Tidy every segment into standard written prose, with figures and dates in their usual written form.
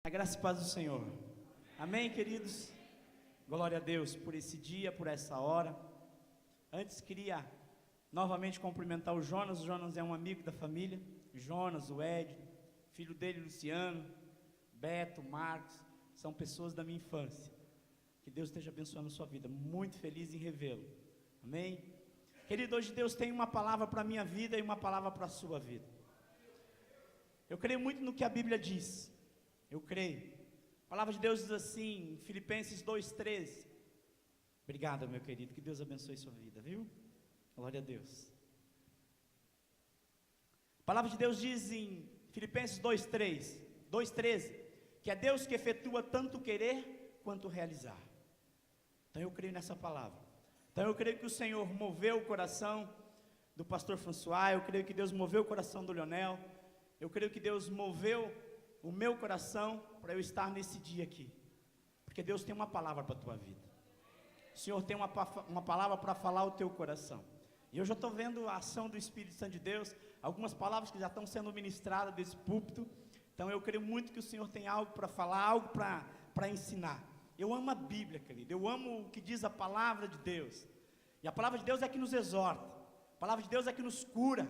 A graça e paz do Senhor. Amém, queridos? Glória a Deus por esse dia, por essa hora. Antes queria novamente cumprimentar o Jonas. O Jonas é um amigo da família. Jonas, o Ed, filho dele, Luciano, Beto, Marcos, são pessoas da minha infância. Que Deus esteja abençoando a sua vida. Muito feliz em revê-lo. Amém? Querido, hoje Deus tem uma palavra para a minha vida e uma palavra para a sua vida. Eu creio muito no que a Bíblia diz. Eu creio. A palavra de Deus diz assim, em Filipenses 2:13. Obrigado, meu querido, que Deus abençoe sua vida, viu? Glória a Deus. A palavra de Deus diz em Filipenses 2:13, que é Deus que efetua tanto querer quanto realizar. Então eu creio nessa palavra. Então eu creio que o Senhor moveu o coração do pastor François, eu creio que Deus moveu o coração do Leonel, eu creio que Deus moveu o meu coração para eu estar nesse dia aqui, porque Deus tem uma palavra para a tua vida. O Senhor tem uma palavra para falar ao teu coração, e eu já estou vendo a ação do Espírito Santo de Deus, algumas palavras que já estão sendo ministradas desse púlpito. Então eu creio muito que o Senhor tem algo para falar, algo para ensinar. Eu amo a Bíblia, querido, eu amo o que diz a palavra de Deus, e a palavra de Deus é que nos exorta, a palavra de Deus é que nos cura,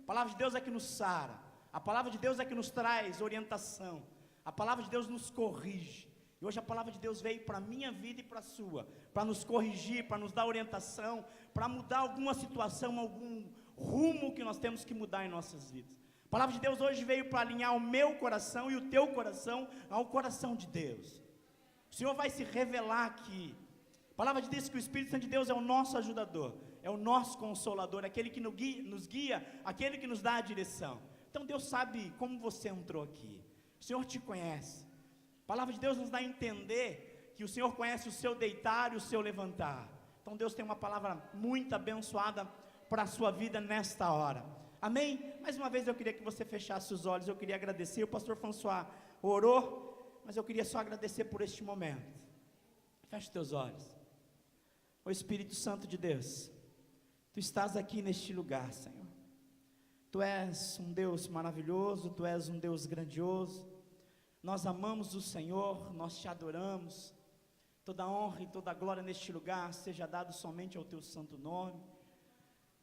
a palavra de Deus é que nos sara, a palavra de Deus é que nos traz orientação, a palavra de Deus nos corrige, e hoje a palavra de Deus veio para a minha vida e para a sua, para nos corrigir, para nos dar orientação, para mudar alguma situação, algum rumo que nós temos que mudar em nossas vidas. A palavra de Deus hoje veio para alinhar o meu coração e o teu coração ao coração de Deus. O Senhor vai se revelar aqui. A palavra de Deus diz que o Espírito Santo de Deus é o nosso ajudador, é o nosso consolador, aquele que nos guia, aquele que nos dá a direção. Então Deus sabe como você entrou aqui, o Senhor te conhece. A palavra de Deus nos dá a entender que o Senhor conhece o seu deitar e o seu levantar. Então Deus tem uma palavra muito abençoada para a sua vida nesta hora. Amém? Mais uma vez eu queria que você fechasse os olhos. Eu queria agradecer, o pastor François orou, mas eu queria só agradecer por este momento. Feche teus olhos. Ô Espírito Santo de Deus, Tu estás aqui neste lugar, Senhor. Tu és um Deus maravilhoso, Tu és um Deus grandioso. Nós amamos o Senhor, nós Te adoramos. Toda honra e toda glória neste lugar seja dado somente ao Teu santo nome.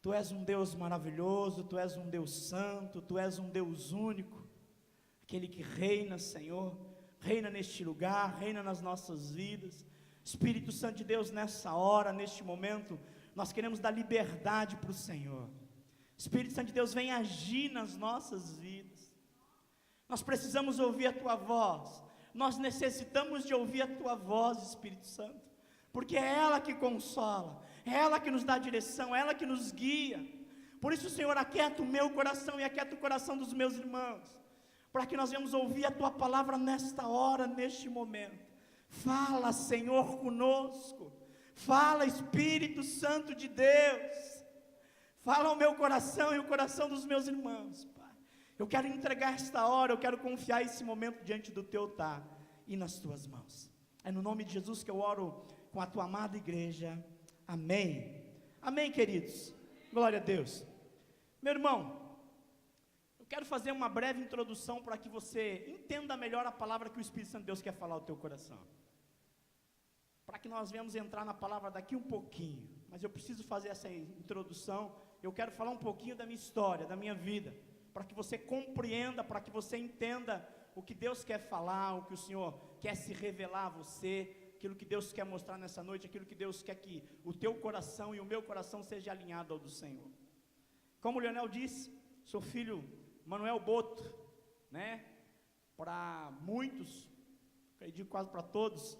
Tu és um Deus maravilhoso, Tu és um Deus santo, Tu és um Deus único, aquele que reina, Senhor, reina neste lugar, reina nas nossas vidas. Espírito Santo de Deus, nessa hora, neste momento, nós queremos dar liberdade para o Senhor. Espírito Santo de Deus, vem agir nas nossas vidas. Nós precisamos ouvir a Tua voz, nós necessitamos de ouvir a Tua voz, Espírito Santo, porque é ela que consola, é ela que nos dá direção, é ela que nos guia. Por isso, Senhor, aquieta o meu coração e aquieta o coração dos meus irmãos, para que nós venhamos ouvir a Tua palavra nesta hora, neste momento. Fala, Senhor, conosco, fala, Espírito Santo de Deus, fala ao meu coração e o coração dos meus irmãos, Pai. Eu quero entregar esta hora, eu quero confiar esse momento diante do Teu altar e nas Tuas mãos. É no nome de Jesus que eu oro com a Tua amada igreja, amém. Amém, queridos, glória a Deus. Meu irmão, eu quero fazer uma breve introdução para que você entenda melhor a palavra que o Espírito Santo de Deus quer falar ao teu coração, para que nós venhamos entrar na palavra daqui um pouquinho, mas eu preciso fazer essa introdução. Eu quero falar um pouquinho da minha história, da minha vida, para que você compreenda, para que você entenda o que Deus quer falar, o que o Senhor quer se revelar a você, aquilo que Deus quer mostrar nessa noite, aquilo que Deus quer que o teu coração e o meu coração seja alinhado ao do Senhor. Como o Leonel disse, sou filho Manuel Boto, né? Para muitos, acredito quase para todos,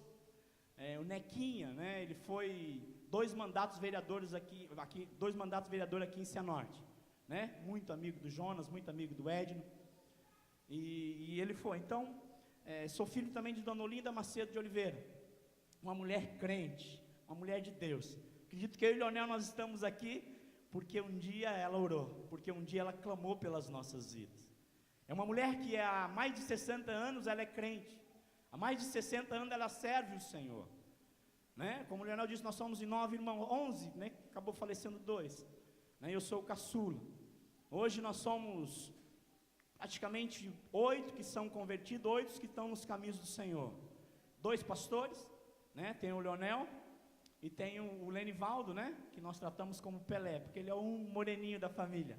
o Nequinha, né? Ele foi 2 mandatos vereadores aqui 2 mandatos vereador aqui em Cianorte, né? Muito amigo do Jonas, muito amigo do Edno, e ele foi. Então, sou filho também de Dona Olinda Macedo de Oliveira, uma mulher crente, uma mulher de Deus. Acredito que eu e o Leonel nós estamos aqui porque um dia ela orou, porque um dia ela clamou pelas nossas vidas. É uma mulher que há mais de 60 anos ela é crente, há mais de 60 anos ela serve o Senhor, né? Como o Leonel disse, nós somos em 9 irmãos, 11, né? Acabou falecendo 2, né? Eu sou o caçula. Hoje nós somos praticamente 8 que são convertidos, 8 que estão nos caminhos do Senhor. 2 pastores, né? Tem o Leonel e tem o Lenivaldo, né? Que nós tratamos como Pelé, porque ele é um moreninho da família.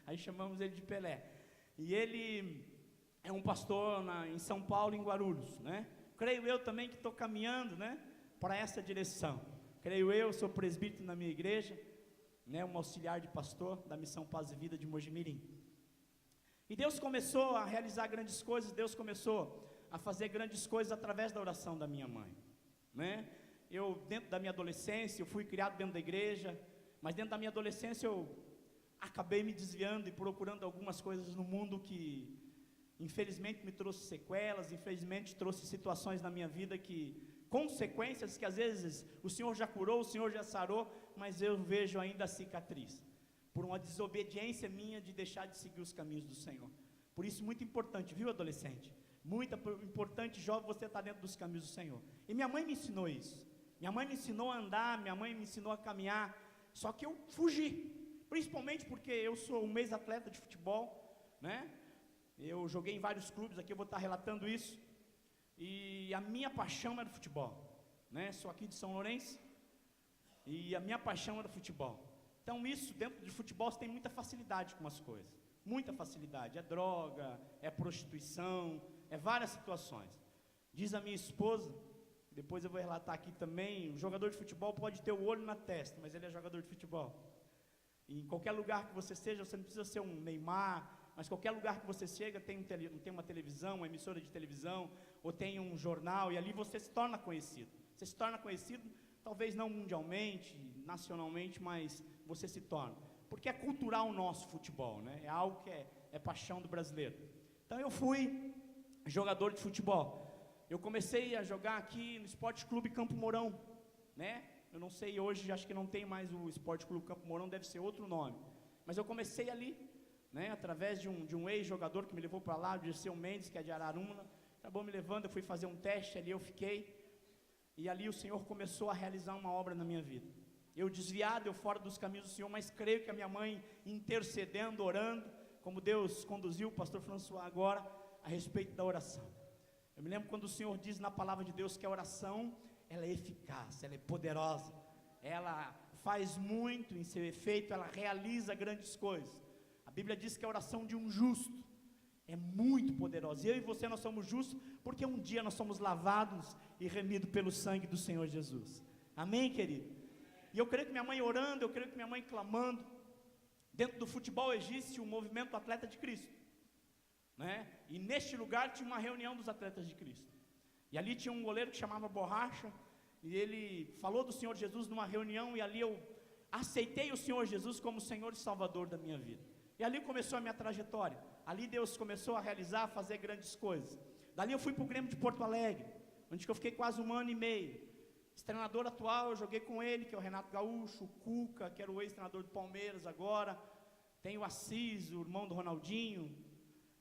Aí chamamos ele de Pelé. E ele é um pastor em São Paulo, em Guarulhos, né? Creio eu também que estou caminhando, né, para essa direção. Creio eu, sou presbítero na minha igreja, né, um auxiliar de pastor da Missão Paz e Vida de Mojimirim. E Deus começou a realizar grandes coisas, Deus começou a fazer grandes coisas através da oração da minha mãe, né? Eu, dentro da minha adolescência, eu fui criado dentro da igreja, mas dentro da minha adolescência eu acabei me desviando e procurando algumas coisas no mundo que, infelizmente, me trouxe sequelas, infelizmente trouxe situações na minha vida consequências que às vezes o Senhor já curou, o Senhor já sarou, mas eu vejo ainda a cicatriz, por uma desobediência minha de deixar de seguir os caminhos do Senhor. Por isso, muito importante, viu, adolescente? Muito importante, jovem, você estar dentro dos caminhos do Senhor. E minha mãe me ensinou isso. Minha mãe me ensinou a andar, minha mãe me ensinou a caminhar, só que eu fugi, principalmente porque eu sou um ex-atleta de futebol, né? Eu joguei em vários clubes, aqui eu vou estar relatando isso, e a minha paixão era futebol, né? Sou aqui de São Lourenço, e a minha paixão era futebol. Então isso, dentro de futebol, você tem muita facilidade com as coisas, muita facilidade, é droga, é prostituição, é várias situações. Diz a minha esposa, depois eu vou relatar aqui também, o jogador de futebol pode ter o olho na testa, mas ele é jogador de futebol. E em qualquer lugar que você seja, você não precisa ser um Neymar, mas qualquer lugar que você chega tem uma televisão, uma emissora de televisão, ou tem um jornal, e ali você se torna conhecido. Você se torna conhecido, talvez não mundialmente, nacionalmente, mas você se torna. Porque é cultural o nosso futebol, né? É algo que é paixão do brasileiro. Então eu fui jogador de futebol. Eu comecei a jogar aqui no Esporte Clube Campo Mourão, né? Eu não sei, hoje acho que não tem mais o Esporte Clube Campo Mourão, deve ser outro nome. Mas eu comecei ali, né, através de um ex-jogador que me levou para lá, o Dirceu Mendes, que é de Araruna, acabou me levando, eu fui fazer um teste ali, eu fiquei, e ali o Senhor começou a realizar uma obra na minha vida. Eu desviado, eu fora dos caminhos do Senhor, mas creio que a minha mãe intercedendo, orando, como Deus conduziu o pastor François agora, a respeito da oração. Eu me lembro quando o Senhor diz na palavra de Deus que a oração, ela é eficaz, ela é poderosa, ela faz muito em seu efeito, ela realiza grandes coisas. A Bíblia diz que a oração de um justo é muito poderosa. Eu e você, nós somos justos, porque um dia nós somos lavados e remidos pelo sangue do Senhor Jesus. Amém, querido? E eu creio que minha mãe orando, eu creio que minha mãe clamando. Dentro do futebol existe o movimento Atleta de Cristo, né? E neste lugar tinha uma reunião dos atletas de Cristo. E ali tinha um goleiro que chamava Borracha, e ele falou do Senhor Jesus numa reunião, e ali eu aceitei o Senhor Jesus como Senhor e Salvador da minha vida. E ali começou a minha trajetória. Ali Deus começou a realizar, a fazer grandes coisas. Dali eu fui para o Grêmio de Porto Alegre, onde eu fiquei quase 1 ano e meio. Esse treinador atual, eu joguei com ele, que é o Renato Gaúcho, o Cuca, que era o ex-treinador do Palmeiras agora. Tem o Assis, o irmão do Ronaldinho,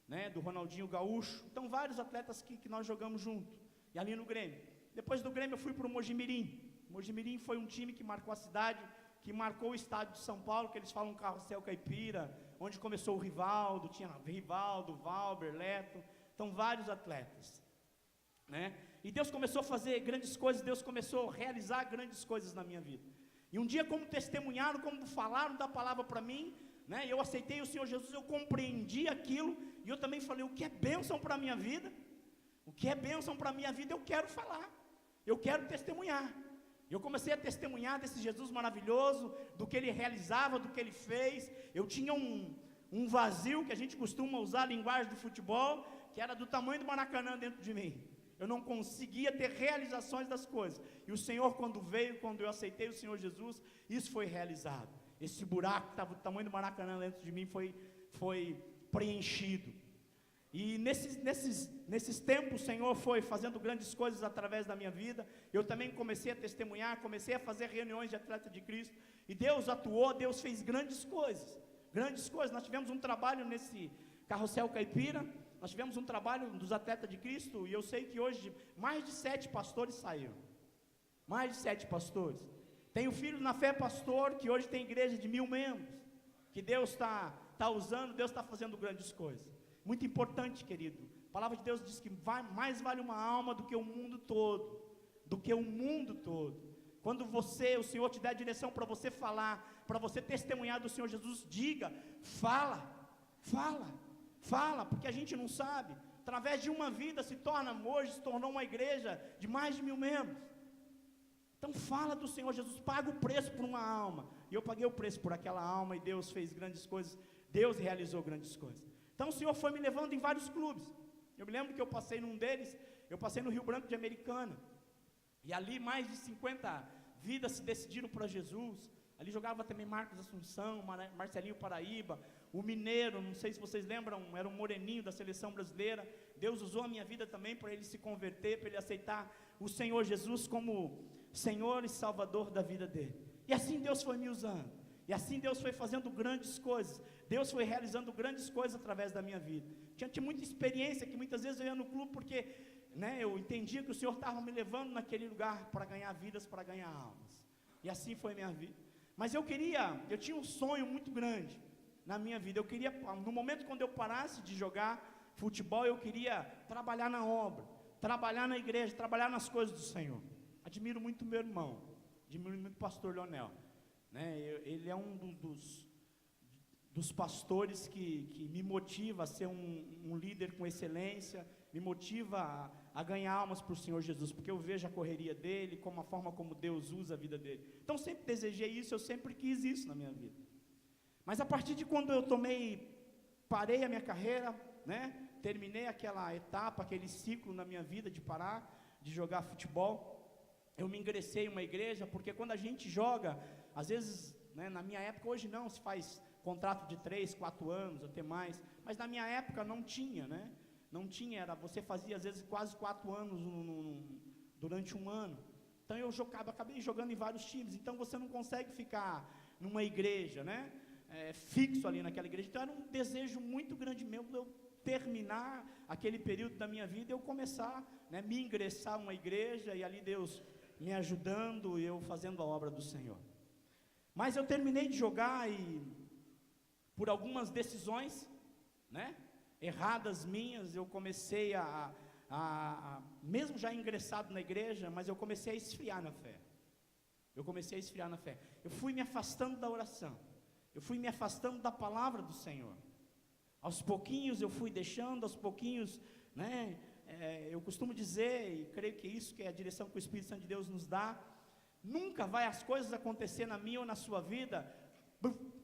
né, do Ronaldinho Gaúcho. Então vários atletas que nós jogamos junto. E ali no Grêmio. Depois do Grêmio eu fui para o Mojimirim. Mojimirim foi um time que marcou a cidade, que marcou o estádio de São Paulo, que eles falam Carrossel Caipira, onde começou o Rivaldo, tinha Rivaldo, Valber, Leto, então vários atletas, né? E Deus começou a fazer grandes coisas, Deus começou a realizar grandes coisas na minha vida. E um dia, como testemunharam, como falaram da palavra para mim, né? Eu aceitei o Senhor Jesus, eu compreendi aquilo, e eu também falei, o que é bênção para a minha vida? O que é bênção para a minha vida, eu quero falar, eu quero testemunhar. Eu comecei a testemunhar desse Jesus maravilhoso, do que Ele realizava, do que Ele fez. Eu tinha um vazio, que a gente costuma usar a linguagem do futebol, que era do tamanho do Maracanã dentro de mim. Eu não conseguia ter realizações das coisas. E o Senhor, quando veio, quando eu aceitei o Senhor Jesus, isso foi realizado. Esse buraco que estava do tamanho do Maracanã dentro de mim foi preenchido. E nesses tempos o Senhor foi fazendo grandes coisas através da minha vida. Eu também comecei a testemunhar, comecei a fazer reuniões de atleta de Cristo. E Deus atuou, Deus fez grandes coisas. Grandes coisas. Nós tivemos um trabalho nesse Carrossel Caipira. Nós tivemos um trabalho dos atletas de Cristo. E eu sei que hoje mais de 7 pastores saíram. Mais de 7 pastores. Tenho filho na fé pastor, que hoje tem igreja de 1000 membros. Que Deus está usando, Deus está fazendo grandes coisas. Muito importante, querido. A palavra de Deus diz que mais vale uma alma do que o mundo todo. Do que o mundo todo. Quando o Senhor te der a direção para você falar, para você testemunhar do Senhor Jesus, diga, fala, porque a gente não sabe. Através de uma vida se tornou uma igreja de mais de 1000 membros. Então fala do Senhor Jesus, paga o preço por uma alma. E eu paguei o preço por aquela alma, e Deus fez grandes coisas, Deus realizou grandes coisas. Então o Senhor foi me levando em vários clubes. Eu me lembro que eu passei num deles, eu passei no Rio Branco de Americana. E ali mais de 50 vidas se decidiram para Jesus. Ali jogava também Marcos Assunção, Marcelinho Paraíba, o Mineiro, não sei se vocês lembram, era um moreninho da seleção brasileira. Deus usou a minha vida também para ele se converter, para ele aceitar o Senhor Jesus como Senhor e Salvador da vida dele. E assim Deus foi me usando. E assim Deus foi fazendo grandes coisas. Deus foi realizando grandes coisas através da minha vida. Tinha muita experiência que muitas vezes eu ia no clube porque eu entendia que o Senhor estava me levando naquele lugar para ganhar vidas, para ganhar almas. E assim foi minha vida. Mas eu tinha um sonho muito grande na minha vida. Eu queria, no momento quando eu parasse de jogar futebol, eu queria trabalhar na obra, trabalhar na igreja, trabalhar nas coisas do Senhor. Admiro muito meu irmão, admiro muito o pastor Leonel. Ele é um dos pastores que me motiva a ser um líder com excelência, me motiva a ganhar almas para o Senhor Jesus, porque eu vejo a correria dele, como a forma como Deus usa a vida dele. Então sempre desejei isso, eu sempre quis isso na minha vida. Mas a partir de quando eu parei a minha carreira, terminei aquela etapa, aquele ciclo na minha vida de parar de jogar futebol, eu me ingressei em uma igreja, porque quando a gente joga, às vezes, na minha época, hoje não, se faz contrato de 3, 4 anos, até mais, mas na minha época não tinha, não tinha, você fazia às vezes quase 4 anos durante um ano. Então eu acabei jogando em vários times. Então você não consegue ficar numa igreja, fixo ali naquela igreja. Então era um desejo muito grande meu de eu terminar aquele período da minha vida e eu começar, me ingressar em uma igreja, e ali Deus me ajudando e eu fazendo a obra do Senhor. Mas eu terminei de jogar e por algumas decisões, erradas minhas, eu comecei mesmo já ingressado na igreja, mas eu comecei a esfriar na fé. Eu fui me afastando da oração, eu fui me afastando da palavra do Senhor. Aos pouquinhos eu fui deixando, aos pouquinhos, eu costumo dizer, e creio que isso que é a direção que o Espírito Santo de Deus nos dá, nunca vai as coisas acontecer na minha ou na sua vida,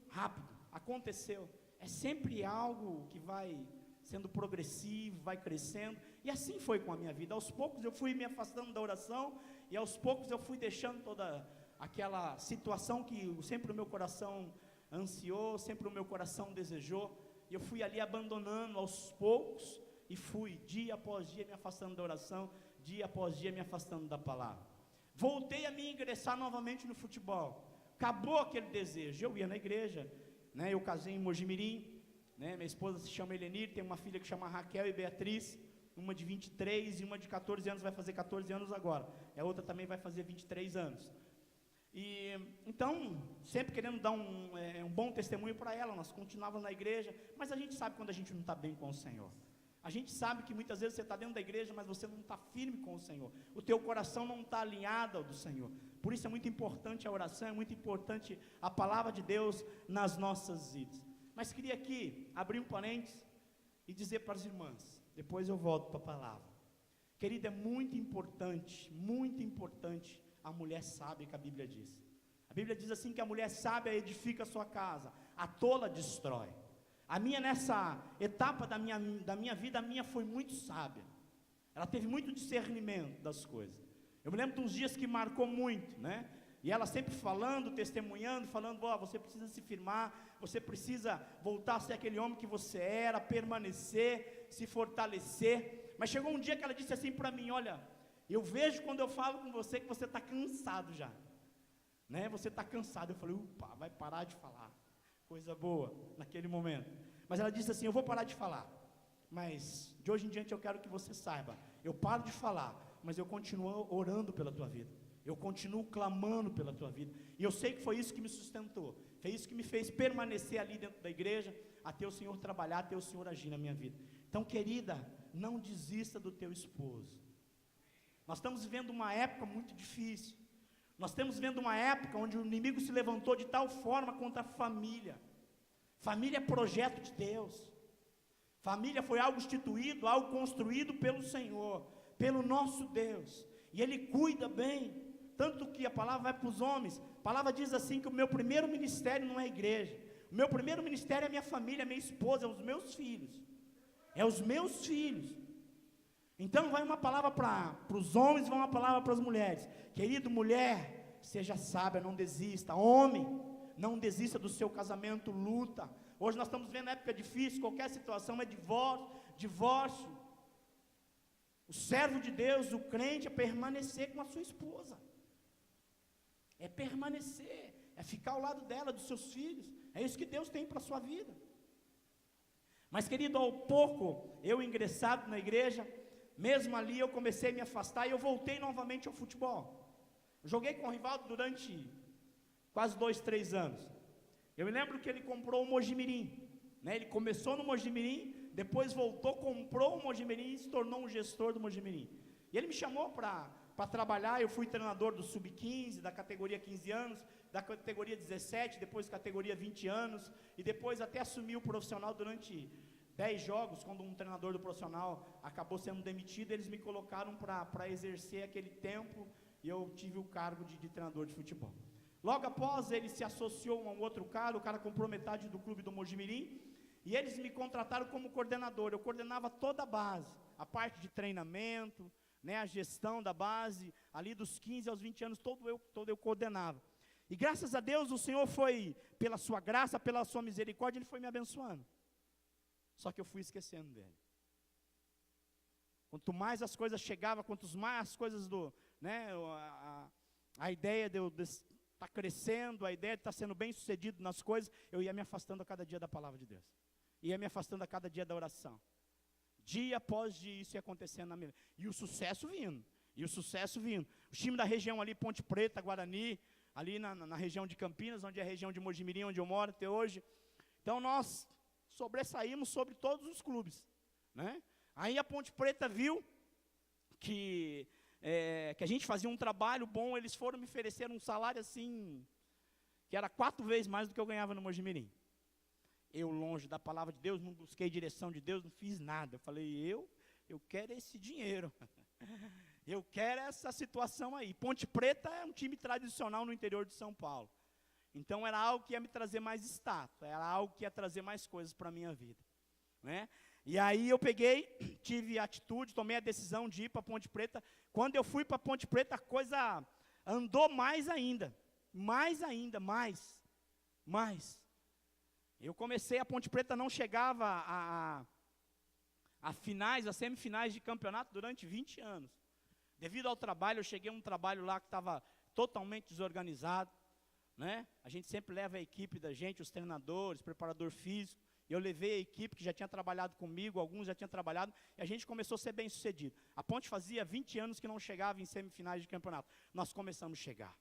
rápido, aconteceu. É sempre algo que vai sendo progressivo, vai crescendo, e assim foi com a minha vida. Aos poucos eu fui me afastando da oração, e aos poucos eu fui deixando toda aquela situação que sempre o meu coração ansiou, sempre o meu coração desejou, e eu fui ali abandonando aos poucos, e fui dia após dia me afastando da oração, dia após dia me afastando da palavra. Voltei a me ingressar novamente no futebol, acabou aquele desejo. Eu ia na igreja, eu casei em Mojimirim, minha esposa se chama Helenir, tem uma filha que chama Raquel e Beatriz, uma de 23 e uma de 14 anos, vai fazer 14 anos agora, a outra também vai fazer 23 anos, e então, sempre querendo dar um bom testemunho para ela, nós continuávamos na igreja, mas a gente sabe quando a gente não está bem com o Senhor, a gente sabe que muitas vezes você está dentro da igreja, mas você não está firme com o Senhor, o teu coração não está alinhado ao do Senhor. Por isso é muito importante a oração, é muito importante a palavra de Deus nas nossas vidas. Mas queria aqui abrir um parênteses e dizer para as irmãs, depois eu volto para a palavra. Querida, é muito importante a mulher sábia que a Bíblia diz. A Bíblia diz assim que a mulher sábia edifica a sua casa, a tola destrói. A minha, nessa etapa da minha vida, a minha foi muito sábia. Ela teve muito discernimento das coisas. Eu me lembro de uns dias que marcou muito, E ela sempre falando, testemunhando, falando, você precisa se firmar, você precisa voltar a ser aquele homem que você era, permanecer, se fortalecer. Mas chegou um dia que ela disse assim para mim, olha, eu vejo quando eu falo com você que você está cansado já, Você está cansado. Eu falei, vai parar de falar. Coisa boa, naquele momento. Mas ela disse assim, eu vou parar de falar, mas de hoje em diante eu quero que você saiba, eu paro de falar, mas eu continuo orando pela tua vida, eu continuo clamando pela tua vida, e eu sei que foi isso que me sustentou, Foi isso que me fez permanecer ali dentro da igreja, até o Senhor trabalhar, até o Senhor agir na minha vida. Então, querida, não desista do teu esposo. Nós estamos vivendo uma época muito difícil. Nós estamos vivendo uma época onde o inimigo se levantou de tal forma contra a família. Família é projeto de Deus. Família foi algo instituído, algo construído pelo Senhor, pelo nosso Deus. E Ele cuida bem. Tanto que a palavra vai para os homens. A palavra diz assim que o meu primeiro ministério não é a igreja. O meu primeiro ministério é a minha família, a minha esposa, é os meus filhos. É os meus filhos. Então vai uma palavra para os homens, vai uma palavra para as mulheres. Querido, mulher, seja sábia, não desista. Homem, não desista do seu casamento, luta. Hoje nós estamos vendo época difícil, qualquer situação é divórcio. O servo de Deus, o crente, é permanecer com a sua esposa. É permanecer, é ficar ao lado dela, dos seus filhos. É isso que Deus tem para a sua vida. Mas, querido, ao pouco, eu ingressado na igreja, mesmo ali eu comecei a me afastar e eu voltei novamente ao futebol. Joguei com o Rivaldo durante quase 2, 3 anos. Eu me lembro que ele comprou o Mojimirim, né? Ele começou no Mojimirim, depois voltou, comprou o Mojimirim e se tornou um gestor do Mojimirim. E ele me chamou para trabalhar. Eu fui treinador do Sub-15, da categoria 15 anos, da categoria 17, depois categoria 20 anos, e depois até assumi o profissional durante 10 jogos, quando um treinador do profissional acabou sendo demitido, eles me colocaram para exercer aquele tempo, e eu tive o cargo de treinador de futebol. Logo após, ele se associou a um outro cara, o cara comprou metade do clube do Mojimirim, e eles me contrataram como coordenador. Eu coordenava toda a base, a parte de treinamento, né, a gestão da base, ali dos 15 aos 20 anos, todo eu coordenava. E graças a Deus, o Senhor foi, pela sua graça, pela sua misericórdia, Ele foi me abençoando. Só que eu fui esquecendo dele. Quanto mais as coisas chegavam, quanto mais as coisas a ideia de eu estar crescendo, a ideia de estar sendo bem sucedido nas coisas, eu ia me afastando a cada dia da palavra de Deus. Ia me afastando a cada dia da oração. Dia após dia isso ia acontecendo na minha vida. E o sucesso vindo. O time da região ali, Ponte Preta, Guarani, ali na região de Campinas, onde é a região de Mojimirim, onde eu moro até hoje. Então nós sobressaímos sobre todos os clubes, né? Aí a Ponte Preta viu que a gente fazia um trabalho bom, eles foram me oferecer um salário assim, que era 4 vezes mais do que eu ganhava no Mojimirim. Eu, longe da palavra de Deus, não busquei direção de Deus, não fiz nada. Eu falei, eu quero esse dinheiro. Eu quero essa situação aí. Ponte Preta é um time tradicional no interior de São Paulo. Então era algo que ia me trazer mais status, era algo que ia trazer mais coisas para a minha vida, né? E aí eu peguei, tive atitude, tomei a decisão de ir para Ponte Preta. Quando eu fui para Ponte Preta, a coisa andou mais. Eu comecei, a Ponte Preta não chegava a semifinais de campeonato durante 20 anos. Devido ao trabalho, eu cheguei a um trabalho lá que estava totalmente desorganizado, né? A gente sempre leva a equipe da gente, os treinadores, preparador físico. Eu levei a equipe que já tinha trabalhado comigo, alguns já tinham trabalhado, e a gente começou a ser bem sucedido. A Ponte fazia 20 anos que não chegava em semifinais de campeonato. Nós começamos a chegar.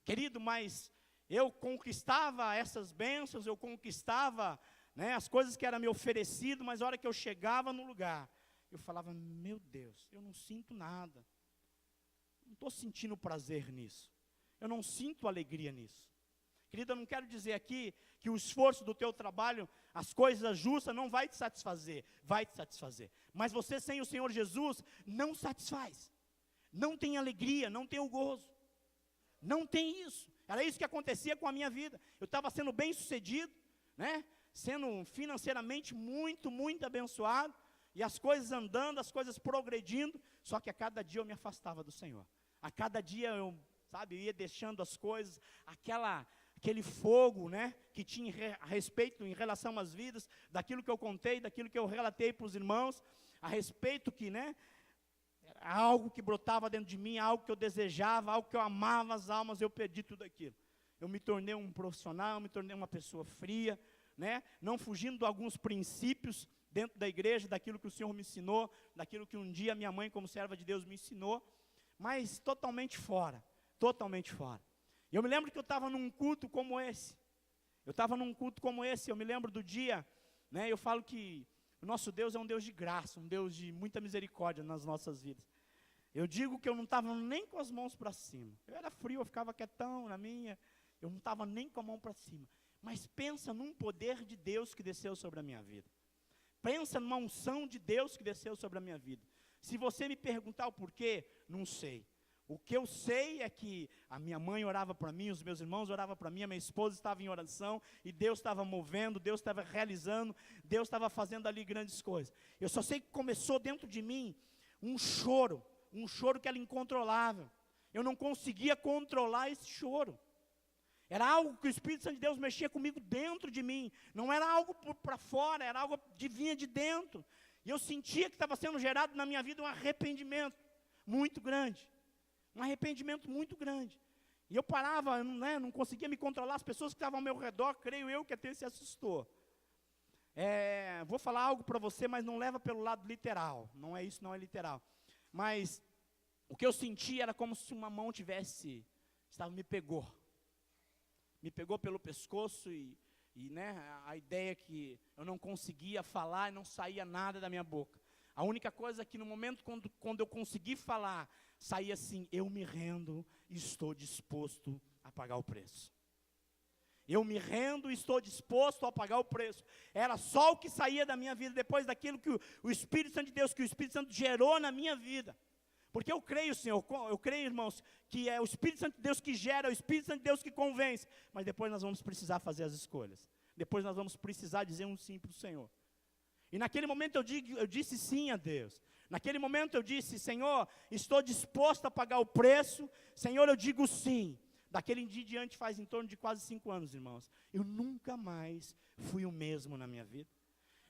Querido, mas eu conquistava essas bênçãos, eu conquistava, né, as coisas que eram me oferecido, mas a hora que eu chegava no lugar, eu falava, meu Deus, eu não sinto nada. Não estou sentindo prazer nisso. Eu não sinto alegria nisso. Querido, eu não quero dizer aqui que o esforço do teu trabalho, as coisas justas, não vai te satisfazer. Vai te satisfazer. Mas você sem o Senhor Jesus, não satisfaz. Não tem alegria, não tem o gozo. Não tem isso. Era isso que acontecia com a minha vida. Eu estava sendo bem sucedido, né? Sendo financeiramente muito, muito abençoado. E as coisas andando, as coisas progredindo. Só que a cada dia eu me afastava do Senhor. A cada dia eu ia deixando as coisas, aquele fogo, né, que tinha a respeito em relação às vidas, daquilo que eu contei, daquilo que eu relatei para os irmãos, a respeito que, né, algo que brotava dentro de mim, algo que eu desejava, algo que eu amava as almas, eu perdi tudo aquilo. Eu me tornei um profissional, me tornei uma pessoa fria, né, não fugindo de alguns princípios dentro da igreja, daquilo que o Senhor me ensinou, daquilo que um dia minha mãe, como serva de Deus, me ensinou, mas totalmente fora. Eu me lembro que eu estava num culto como esse. Eu me lembro do dia, né, eu falo que o nosso Deus é um Deus de graça, um Deus de muita misericórdia nas nossas vidas. Eu digo que eu não estava nem com as mãos para cima. Eu era frio, eu ficava quietão na minha. Eu não estava nem com a mão para cima. Mas pensa num poder de Deus que desceu sobre a minha vida. Pensa numa unção de Deus que desceu sobre a minha vida. Se você me perguntar o porquê, não sei. O que eu sei é que a minha mãe orava para mim, os meus irmãos oravam para mim, a minha esposa estava em oração, e Deus estava movendo, Deus estava realizando, Deus estava fazendo ali grandes coisas. Eu só sei que começou dentro de mim um choro que era incontrolável. Eu não conseguia controlar esse choro. Era algo que o Espírito Santo de Deus mexia comigo dentro de mim. Não era algo para fora, era algo que vinha de dentro. E eu sentia que estava sendo gerado na minha vida um arrependimento muito grande. Um arrependimento muito grande. E eu parava, não conseguia me controlar. As pessoas que estavam ao meu redor, creio eu, que até se assustou. Vou falar algo para você, mas não leva pelo lado literal. Não é isso, não é literal. Mas o que eu senti era como se uma mão me pegou pelo pescoço e a ideia que eu não conseguia falar e não saía nada da minha boca. A única coisa é que no momento quando eu consegui falar, saía assim: eu me rendo e estou disposto a pagar o preço. Eu me rendo e estou disposto a pagar o preço. Era só o que saía da minha vida, depois daquilo que o Espírito Santo de Deus, que o Espírito Santo gerou na minha vida. Porque eu creio, Senhor, eu creio, irmãos, que é o Espírito Santo de Deus que gera, é o Espírito Santo de Deus que convence. Mas depois nós vamos precisar fazer as escolhas. Depois nós vamos precisar dizer um sim para o Senhor. E naquele momento eu disse sim a Deus. Naquele momento eu disse: Senhor, estou disposto a pagar o preço. Senhor, eu digo sim. Daquele dia em diante faz em torno de quase 5 anos, irmãos. Eu nunca mais fui o mesmo na minha vida.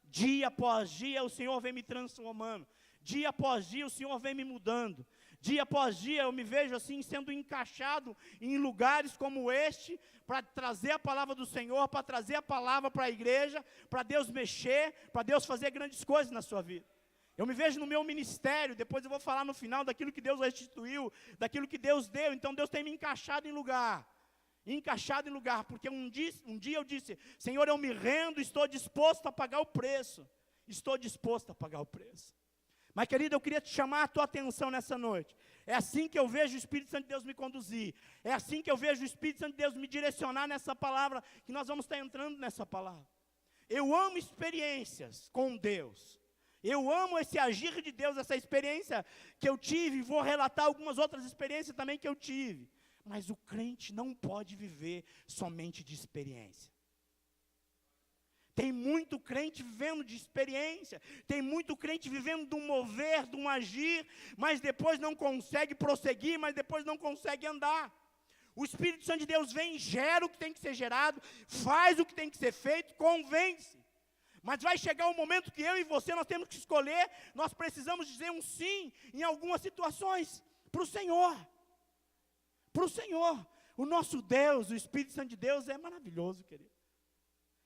Dia após dia o Senhor vem me transformando. Dia após dia o Senhor vem me mudando. Dia após dia eu me vejo assim sendo encaixado em lugares como este, para trazer a palavra do Senhor, para trazer a palavra para a igreja, para Deus mexer, para Deus fazer grandes coisas na sua vida. Eu me vejo no meu ministério, depois eu vou falar no final daquilo que Deus restituiu, daquilo que Deus deu. Então Deus tem me encaixado em lugar, porque um dia eu disse: Senhor, eu me rendo, estou disposto a pagar o preço. Mas, querido, eu queria te chamar a tua atenção nessa noite. É assim que eu vejo o Espírito Santo de Deus me conduzir. É assim que eu vejo o Espírito Santo de Deus me direcionar nessa palavra, que nós vamos estar entrando nessa palavra. Eu amo experiências com Deus. Eu amo esse agir de Deus, essa experiência que eu tive. Vou relatar algumas outras experiências também que eu tive. Mas o crente não pode viver somente de experiência. Tem muito crente vivendo de experiência, tem muito crente vivendo de um mover, de um agir, mas depois não consegue prosseguir, mas depois não consegue andar. O Espírito Santo de Deus vem, gera o que tem que ser gerado, faz o que tem que ser feito, convence. Mas vai chegar um momento que eu e você, nós temos que escolher, nós precisamos dizer um sim em algumas situações, para o Senhor. O nosso Deus, o Espírito Santo de Deus é maravilhoso, querido.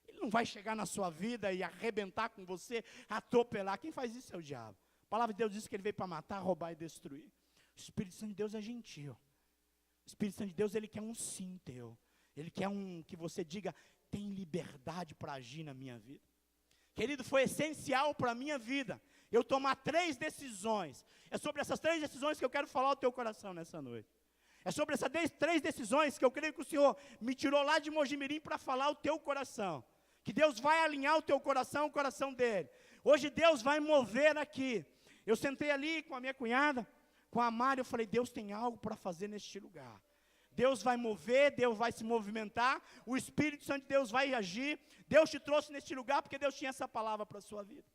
Ele não vai chegar na sua vida e arrebentar com você, atropelar. Quem faz isso é o diabo. A palavra de Deus diz que ele veio para matar, roubar e destruir. O Espírito Santo de Deus é gentil. O Espírito Santo de Deus, ele quer um sim teu. Ele quer que você diga: tem liberdade para agir na minha vida. Querido, foi essencial para a minha vida eu tomar 3 decisões. É sobre essas 3 decisões que eu quero falar ao teu coração nessa noite. É sobre essas 3 decisões que eu creio que o Senhor me tirou lá de Mojimirim para falar ao teu coração. Que Deus vai alinhar o teu coração, o coração dele. Hoje Deus vai mover aqui. Eu sentei ali com a minha cunhada, com a Mari, eu falei: Deus tem algo para fazer neste lugar. Deus vai mover, Deus vai se movimentar, o Espírito Santo de Deus vai agir. Deus te trouxe neste lugar porque Deus tinha essa palavra para a sua vida.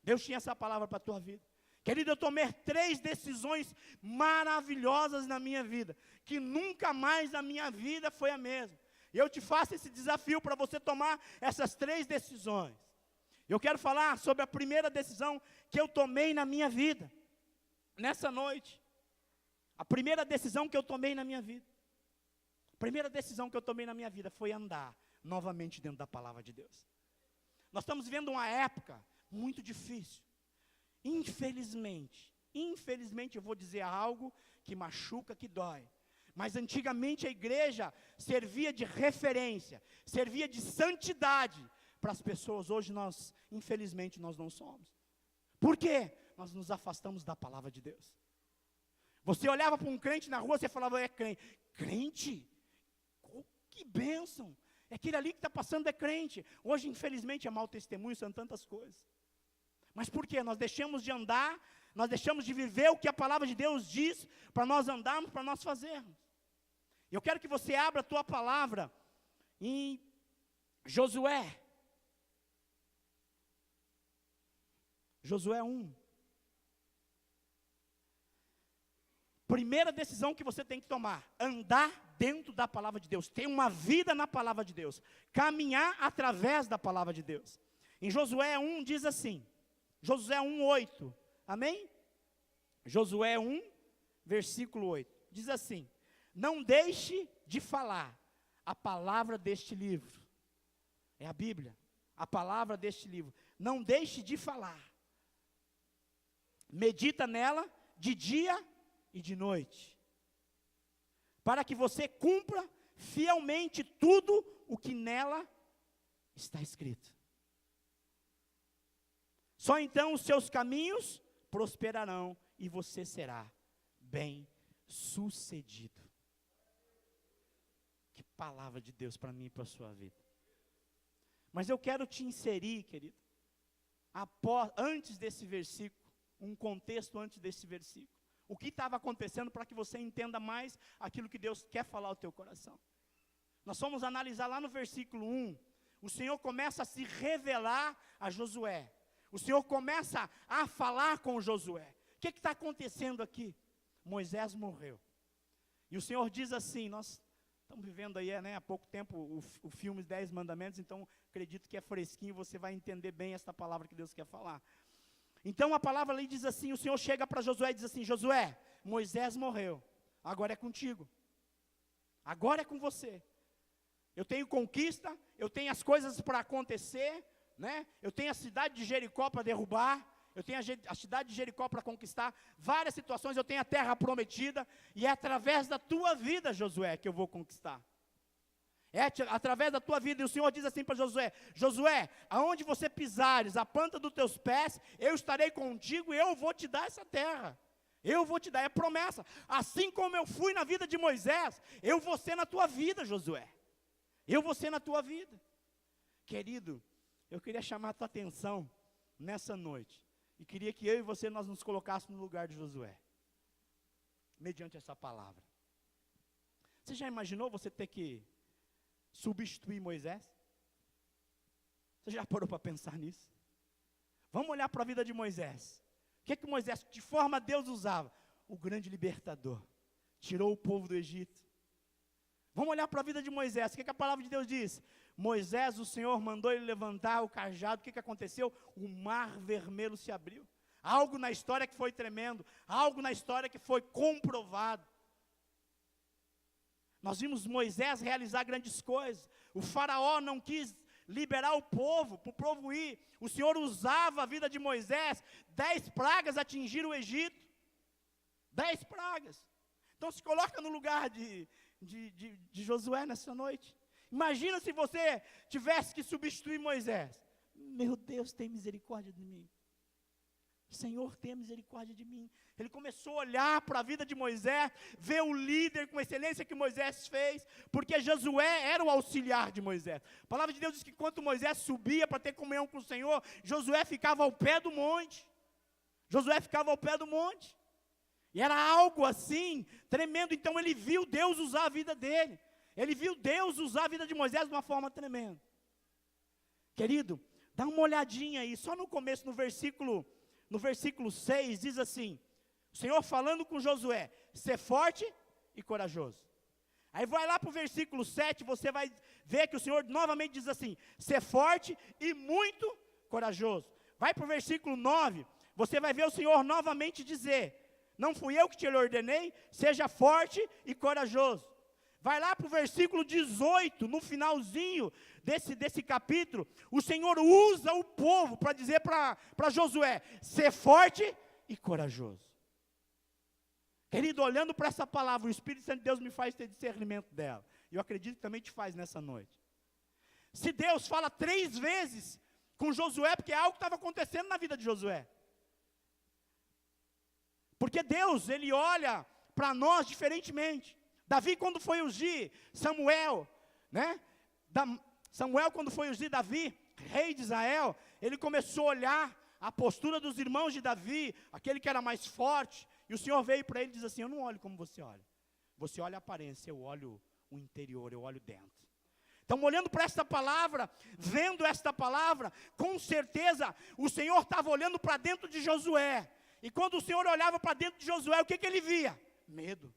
Deus tinha essa palavra para a tua vida. Querido, eu tomei 3 decisões maravilhosas na minha vida, que nunca mais na minha vida foi a mesma. E eu te faço esse desafio para você tomar essas 3 decisões. Eu quero falar sobre a primeira decisão que eu tomei na minha vida, nessa noite. A primeira decisão que eu tomei na minha vida. A primeira decisão que eu tomei na minha vida foi andar novamente dentro da palavra de Deus. Nós estamos vivendo uma época muito difícil. Infelizmente eu vou dizer algo que machuca, que dói. Mas antigamente a igreja servia de referência, servia de santidade para as pessoas. Hoje infelizmente, nós não somos. Por quê? Nós nos afastamos da palavra de Deus. Você olhava para um crente na rua, você falava, é crente. Crente? Oh, que bênção! É aquele ali que está passando é crente. Hoje, infelizmente, é mau testemunho, são tantas coisas. Mas por quê? Nós deixamos de andar, nós deixamos de viver o que a palavra de Deus diz, para nós andarmos, para nós fazermos. Eu quero que você abra a tua palavra em Josué. Josué 1. Primeira decisão que você tem que tomar: andar dentro da palavra de Deus, ter uma vida na palavra de Deus, caminhar através da palavra de Deus. Em Josué 1 diz assim, Josué 1:8, amém? Josué 1, versículo 8, diz assim: não deixe de falar a palavra deste livro, é a Bíblia, a palavra deste livro, não deixe de falar, medita nela de dia e de noite, para que você cumpra fielmente tudo o que nela está escrito. Só então os seus caminhos prosperarão e você será bem-sucedido. Que palavra de Deus para mim e para a sua vida. Mas eu quero te inserir, querido, antes desse versículo, um contexto antes desse versículo. O que estava acontecendo para que você entenda mais aquilo que Deus quer falar ao teu coração. Nós vamos analisar lá no versículo 1, o Senhor começa a se revelar a Josué. O Senhor começa a falar com Josué. O que está acontecendo aqui? Moisés morreu. E o Senhor diz assim, nós estamos vivendo aí, há pouco tempo, o filme 10 Mandamentos, então acredito que é fresquinho, você vai entender bem esta palavra que Deus quer falar. Então a palavra ali diz assim, o Senhor chega para Josué e diz assim, Josué, Moisés morreu, agora é contigo, agora é com você. Eu tenho conquista, eu tenho as coisas para acontecer, eu tenho a cidade de Jericó para derrubar, eu tenho a cidade de Jericó para conquistar, várias situações, eu tenho a terra prometida, e é através da tua vida, Josué, que eu vou conquistar. É através da tua vida, e o Senhor diz assim para Josué, Josué, aonde você pisares, a planta dos teus pés, eu estarei contigo e eu vou te dar essa terra. Eu vou te dar, é promessa. Assim como eu fui na vida de Moisés, eu vou ser na tua vida, Josué. Eu vou ser na tua vida. Querido, eu queria chamar a tua atenção nessa noite, e queria que eu e você, nós nos colocássemos no lugar de Josué, mediante essa palavra. Você já imaginou você ter que substituir Moisés? Você já parou para pensar nisso? Vamos olhar para a vida de Moisés. O que Moisés, de forma Deus usava? O grande libertador, tirou o povo do Egito. Vamos olhar para a vida de Moisés. O que a palavra de Deus diz? Moisés, o Senhor mandou ele levantar o cajado. O que aconteceu? O mar vermelho se abriu. Algo na história que foi tremendo, algo na história que foi comprovado. Nós vimos Moisés realizar grandes coisas. O faraó não quis liberar o povo, para o povo ir. O Senhor usava a vida de Moisés. 10 pragas atingiram o Egito. 10 pragas. Então se coloca no lugar de Josué nessa noite. Imagina se você tivesse que substituir Moisés. Meu Deus, tem misericórdia de mim. Senhor, tenha misericórdia de mim. Ele começou a olhar para a vida de Moisés, ver o líder com excelência que Moisés fez, porque Josué era o auxiliar de Moisés. A palavra de Deus diz que enquanto Moisés subia para ter comunhão com o Senhor, Josué ficava ao pé do monte. Josué ficava ao pé do monte. E era algo assim, tremendo. Então ele viu Deus usar a vida dele. Ele viu Deus usar a vida de Moisés de uma forma tremenda. Querido, dá uma olhadinha aí, só no começo, no versículo 6, diz assim, o Senhor falando com Josué, ser forte e corajoso. Aí vai lá para o versículo 7, você vai ver que o Senhor novamente diz assim, ser forte e muito corajoso. Vai para o versículo 9, você vai ver o Senhor novamente dizer, não fui eu que te ordenei, seja forte e corajoso. Vai lá para o versículo 18, no finalzinho desse capítulo, o Senhor usa o povo para dizer para Josué, ser forte e corajoso. Querido, olhando para essa palavra, o Espírito Santo de Deus me faz ter discernimento dela. E eu acredito que também te faz nessa noite. Se Deus fala 3 vezes com Josué, porque é algo que estava acontecendo na vida de Josué. Porque Deus, Ele olha para nós diferentemente. Davi, quando foi ungir Samuel, né? Samuel, quando foi ungir Davi, rei de Israel, ele começou a olhar a postura dos irmãos de Davi, aquele que era mais forte, e o Senhor veio para ele e diz assim: eu não olho como você olha. Você olha a aparência, eu olho o interior, eu olho dentro. Então, olhando para esta palavra, vendo esta palavra, com certeza, o Senhor estava olhando para dentro de Josué. E quando o Senhor olhava para dentro de Josué, o que ele via? Medo.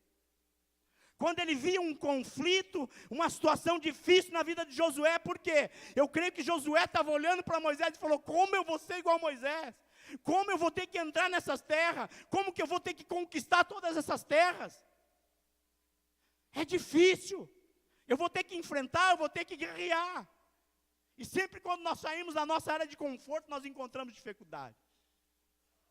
Quando ele via um conflito, uma situação difícil na vida de Josué, por quê? Eu creio que Josué estava olhando para Moisés e falou: como eu vou ser igual a Moisés? Como eu vou ter que entrar nessas terras? Como que eu vou ter que conquistar todas essas terras? É difícil. Eu vou ter que enfrentar, eu vou ter que guerrear. E sempre quando nós saímos da nossa área de conforto, nós encontramos dificuldade.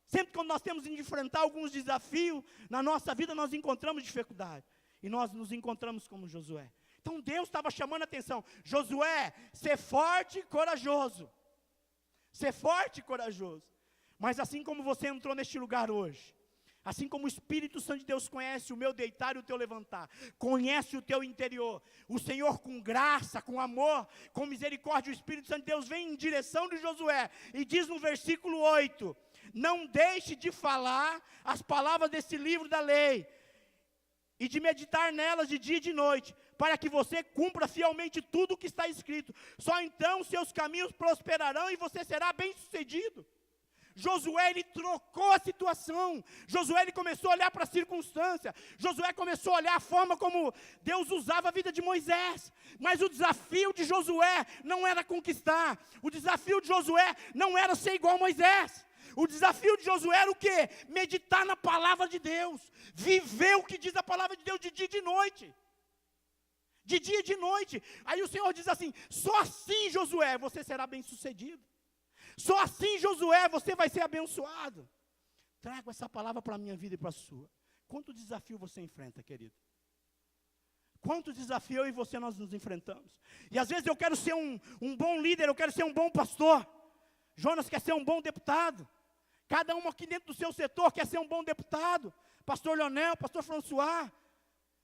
Sempre quando nós temos que enfrentar alguns desafios na nossa vida, nós encontramos dificuldade. E nós nos encontramos como Josué. Então Deus estava chamando a atenção: Josué, ser forte e corajoso. Ser forte e corajoso. Mas assim como você entrou neste lugar hoje, assim como o Espírito Santo de Deus conhece o meu deitar e o teu levantar, conhece o teu interior, o Senhor com graça, com amor, com misericórdia, o Espírito Santo de Deus vem em direção de Josué e diz no versículo 8, não deixe de falar as palavras desse livro da lei, e de meditar nelas de dia e de noite, para que você cumpra fielmente tudo o que está escrito, só então seus caminhos prosperarão e você será bem sucedido. Josué, ele trocou a situação. Josué, ele começou a olhar para a circunstância. Josué começou a olhar a forma como Deus usava a vida de Moisés. Mas o desafio de Josué não era conquistar. O desafio de Josué não era ser igual a Moisés. O desafio de Josué era o quê? Meditar na palavra de Deus. Viver o que diz a palavra de Deus de dia e de noite. De dia e de noite. Aí o Senhor diz assim: só assim, Josué, você será bem sucedido. Só assim, Josué, você vai ser abençoado. Trago essa palavra para a minha vida e para a sua. Quanto desafio você enfrenta, querido? Quanto desafio eu e você nós nos enfrentamos? E às vezes eu quero ser um bom líder, eu quero ser um bom pastor. Jonas quer ser um bom deputado. Cada um aqui dentro do seu setor quer ser um bom deputado. Pastor Leonel, pastor François.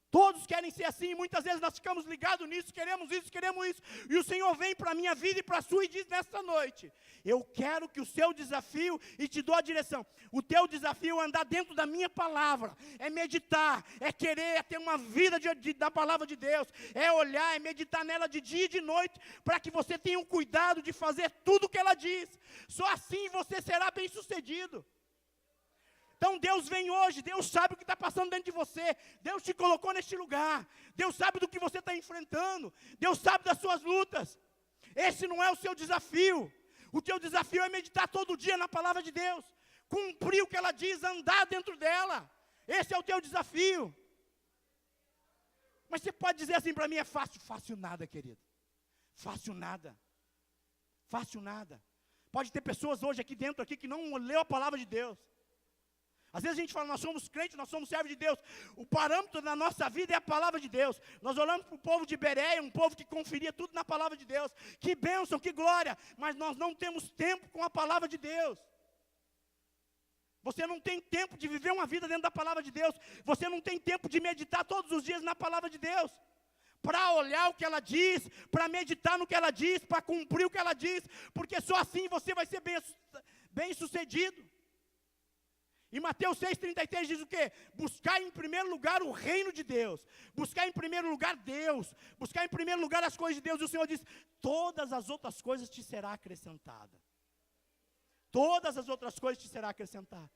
Todos querem ser assim, muitas vezes nós ficamos ligados nisso, queremos isso, e o Senhor vem para a minha vida e para a sua e diz nesta noite: eu quero que o seu desafio, e te dou a direção, o teu desafio é andar dentro da minha palavra, é meditar, é querer, é ter uma vida da palavra de Deus, é olhar, é meditar nela de dia e de noite, para que você tenha o cuidado de fazer tudo o que ela diz, só assim você será bem sucedido. Então Deus vem hoje, Deus sabe o que está passando dentro de você, Deus te colocou neste lugar, Deus sabe do que você está enfrentando, Deus sabe das suas lutas. Esse não é o seu desafio, o teu desafio é meditar todo dia na palavra de Deus, cumprir o que ela diz, andar dentro dela, esse é o teu desafio. Mas você pode dizer assim para mim: é fácil? Fácil nada, querido, fácil nada, fácil nada. Pode ter pessoas hoje aqui dentro que não leu a palavra de Deus. Às vezes a gente fala: nós somos crentes, nós somos servos de Deus. O parâmetro da nossa vida é a palavra de Deus. Nós olhamos para o povo de Bereia, um povo que conferia tudo na palavra de Deus. Que bênção, que glória, mas nós não temos tempo com a palavra de Deus. Você não tem tempo de viver uma vida dentro da palavra de Deus. Você não tem tempo de meditar todos os dias na palavra de Deus. Para olhar o que ela diz, para meditar no que ela diz, para cumprir o que ela diz. Porque só assim você vai ser bem sucedido. E Mateus 6,33 diz o quê? Buscar em primeiro lugar o reino de Deus. Buscar em primeiro lugar Deus. Buscar em primeiro lugar as coisas de Deus. E o Senhor diz: todas as outras coisas te será acrescentada. Todas as outras coisas te será acrescentada.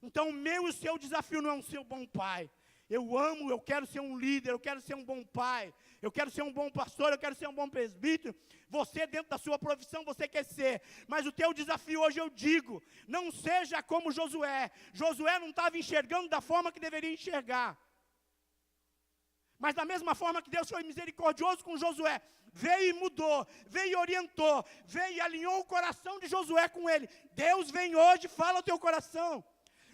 Então o meu e o seu desafio não é um ser um bom pai. Eu amo, eu quero ser um líder, eu quero ser um bom pai, eu quero ser um bom pastor, eu quero ser um bom presbítero. Você dentro da sua profissão, você quer ser. Mas o teu desafio hoje eu digo, não seja como Josué. Josué não estava enxergando da forma que deveria enxergar. Mas da mesma forma que Deus foi misericordioso com Josué, veio e mudou, veio e orientou, veio e alinhou o coração de Josué com ele. Deus vem hoje e fala ao teu coração.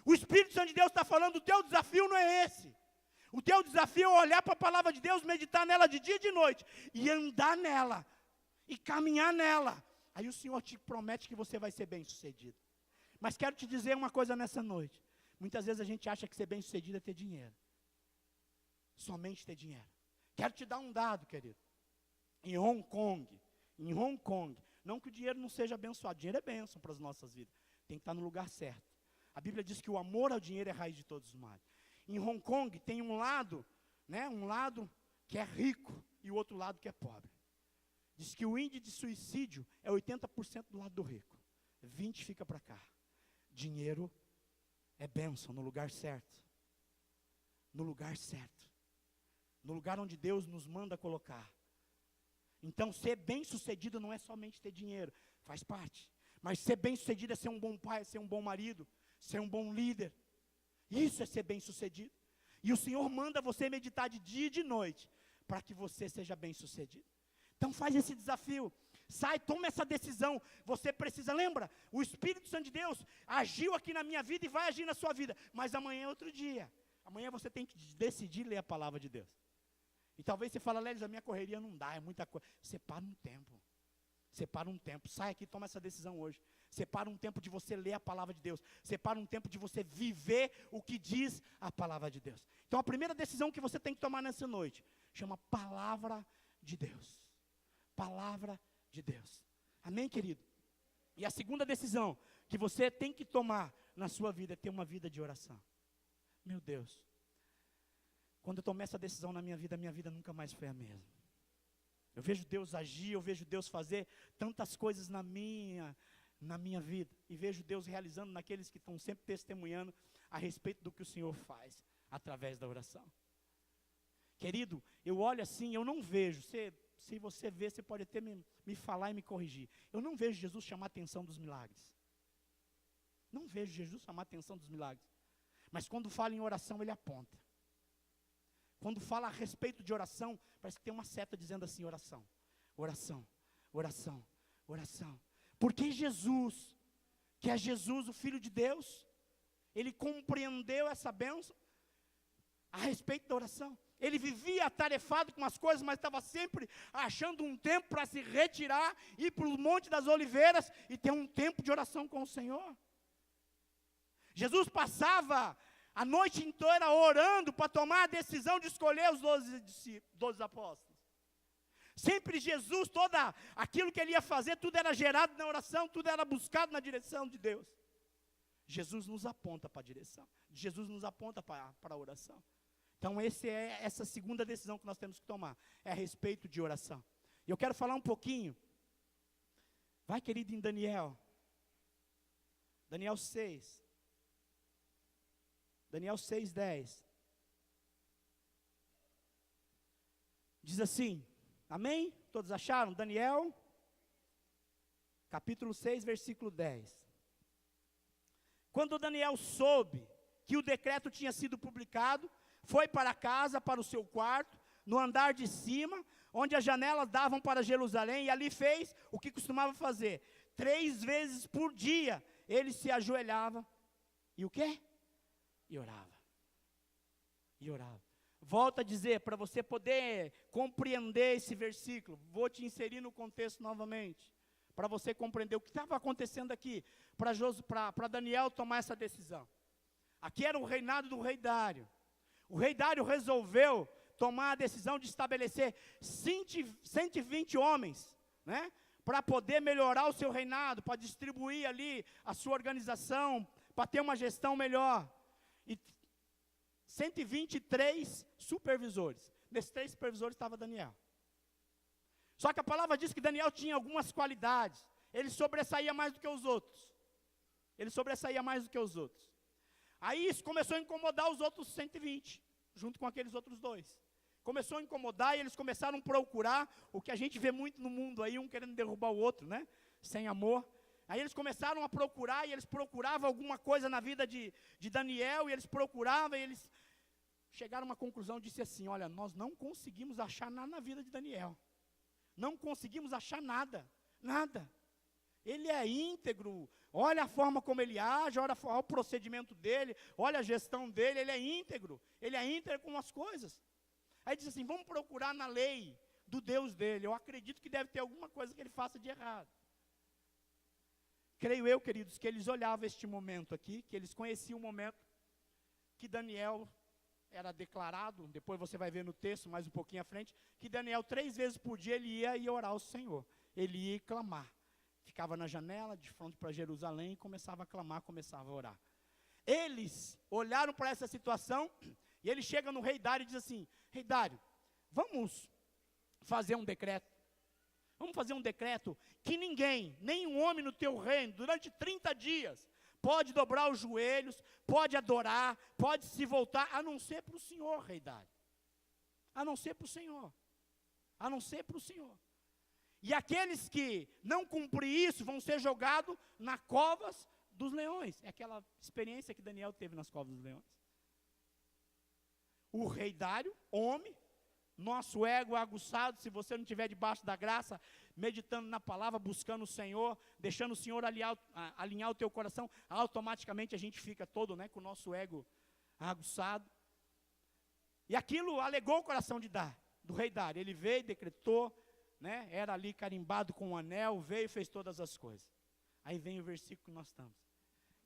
O Espírito Santo de Deus está falando, o teu desafio não é esse. O teu desafio é olhar para a palavra de Deus, meditar nela de dia e de noite, e andar nela, e caminhar nela. Aí o Senhor te promete que você vai ser bem sucedido. Mas quero te dizer uma coisa nessa noite. Muitas vezes a gente acha que ser bem sucedido é ter dinheiro. Somente ter dinheiro. Quero te dar um dado, querido. Em Hong Kong, não que o dinheiro não seja abençoado, dinheiro é bênção para as nossas vidas. Tem que estar no lugar certo. A Bíblia diz que o amor ao dinheiro é raiz de todos os males. Em Hong Kong tem um lado que é rico e o outro lado que é pobre. Diz que o índice de suicídio é 80% do lado do rico. 20% fica para cá. Dinheiro é bênção no lugar certo. No lugar certo. No lugar onde Deus nos manda colocar. Então, ser bem-sucedido não é somente ter dinheiro, faz parte. Mas ser bem-sucedido é ser um bom pai, ser um bom marido, ser um bom líder. Isso é ser bem-sucedido. E o Senhor manda você meditar de dia e de noite, para que você seja bem-sucedido. Então faz esse desafio. Sai, toma essa decisão. Você precisa, lembra? O Espírito Santo de Deus agiu aqui na minha vida e vai agir na sua vida. Mas amanhã é outro dia. Amanhã você tem que decidir ler a palavra de Deus. E talvez você fale, Lélis, a minha correria não dá, é muita coisa. Separa um tempo. Separa um tempo. Sai aqui e toma essa decisão hoje. Separa um tempo de você ler a palavra de Deus. Separa um tempo de você viver o que diz a palavra de Deus. Então a primeira decisão que você tem que tomar nessa noite chama palavra de Deus. Palavra de Deus. Amém, querido? E a segunda decisão que você tem que tomar na sua vida é ter uma vida de oração. Meu Deus. Quando eu tomei essa decisão na minha vida nunca mais foi a mesma. Eu vejo Deus agir, eu vejo Deus fazer tantas coisas na minha vida. E vejo Deus realizando naqueles que estão sempre testemunhando a respeito do que o Senhor faz, através da oração. Querido, eu olho assim, eu não vejo, se você vê, você pode até me falar e me corrigir. Eu não vejo Jesus chamar a atenção dos milagres. Não vejo Jesus chamar a atenção dos milagres. Mas quando fala em oração, ele aponta. Quando fala a respeito de oração, parece que tem uma seta dizendo assim, oração, oração, oração, oração. Porque Jesus, que é Jesus, o Filho de Deus, ele compreendeu essa bênção a respeito da oração. Ele vivia atarefado com as coisas, mas estava sempre achando um tempo para se retirar, ir para o Monte das Oliveiras e ter um tempo de oração com o Senhor. Jesus passava a noite inteira orando para tomar a decisão de escolher os 12 apóstolos. Sempre Jesus, todo aquilo que ele ia fazer, tudo era gerado na oração, tudo era buscado na direção de Deus. Jesus nos aponta para a direção, Jesus nos aponta para a oração. Então essa segunda decisão que nós temos que tomar, é a respeito de oração. E eu quero falar um pouquinho, vai querido, em Daniel 6. Daniel 6:10. Diz assim, amém? Todos acharam? Daniel, capítulo 6, versículo 10. Quando Daniel soube que o decreto tinha sido publicado, foi para casa, para o seu quarto, no andar de cima, onde as janelas davam para Jerusalém, e ali fez o que costumava fazer. 3 vezes por dia, ele se ajoelhava, e o quê? E orava. E orava. Volto a dizer, para você poder compreender esse versículo, vou te inserir no contexto novamente, para você compreender o que estava acontecendo aqui, para Daniel tomar essa decisão. Aqui era o reinado do rei Dário. O rei Dário resolveu tomar a decisão de estabelecer 120 homens, né, para poder melhorar o seu reinado, para distribuir ali a sua organização, para ter uma gestão melhor. E 123 supervisores. Desses 3 supervisores estava Daniel. Só que a palavra diz que Daniel tinha algumas qualidades. Ele sobressaía mais do que os outros. Aí isso começou a incomodar os outros 120, junto com aqueles outros 2. Começou a incomodar e eles começaram a procurar o que a gente vê muito no mundo aí, um querendo derrubar o outro, né? Sem amor. Aí eles começaram a procurar, e eles procuravam alguma coisa na vida de Daniel, e eles procuravam, e eles chegaram a uma conclusão, disse assim, olha, nós não conseguimos achar nada na vida de Daniel. Não conseguimos achar nada, nada. Ele é íntegro. Olha a forma como ele age, olha o procedimento dele, olha a gestão dele, ele é íntegro. Ele é íntegro com as coisas. Aí diz assim, vamos procurar na lei do Deus dele. Eu acredito que deve ter alguma coisa que ele faça de errado. Creio eu, queridos, que eles olhavam este momento aqui, que eles conheciam o momento que Daniel era declarado, depois você vai ver no texto, mais um pouquinho à frente, que Daniel 3 vezes por dia ele ia orar ao Senhor. Ele ia clamar. Ficava na janela, de frente para Jerusalém, e começava a clamar, começava a orar. Eles olharam para essa situação, e ele chega no rei Dário e diz assim, rei Dário, vamos fazer um decreto. Vamos fazer um decreto que ninguém, nenhum homem no teu reino, durante 30 dias, pode dobrar os joelhos, pode adorar, pode se voltar, a não ser para o Senhor, rei Dário. A não ser para o Senhor. A não ser para o Senhor. E aqueles que não cumprem isso vão ser jogados nas covas dos leões. É aquela experiência que Daniel teve nas covas dos leões. O rei Dário, homem, nosso ego aguçado, se você não estiver debaixo da graça, meditando na palavra, buscando o Senhor, deixando o Senhor alinhar o teu coração, automaticamente a gente fica todo, com o nosso ego aguçado. E aquilo alegou o coração do rei Dário. Ele veio, decretou, era ali carimbado com um anel, veio e fez todas as coisas. Aí vem o versículo que nós estamos.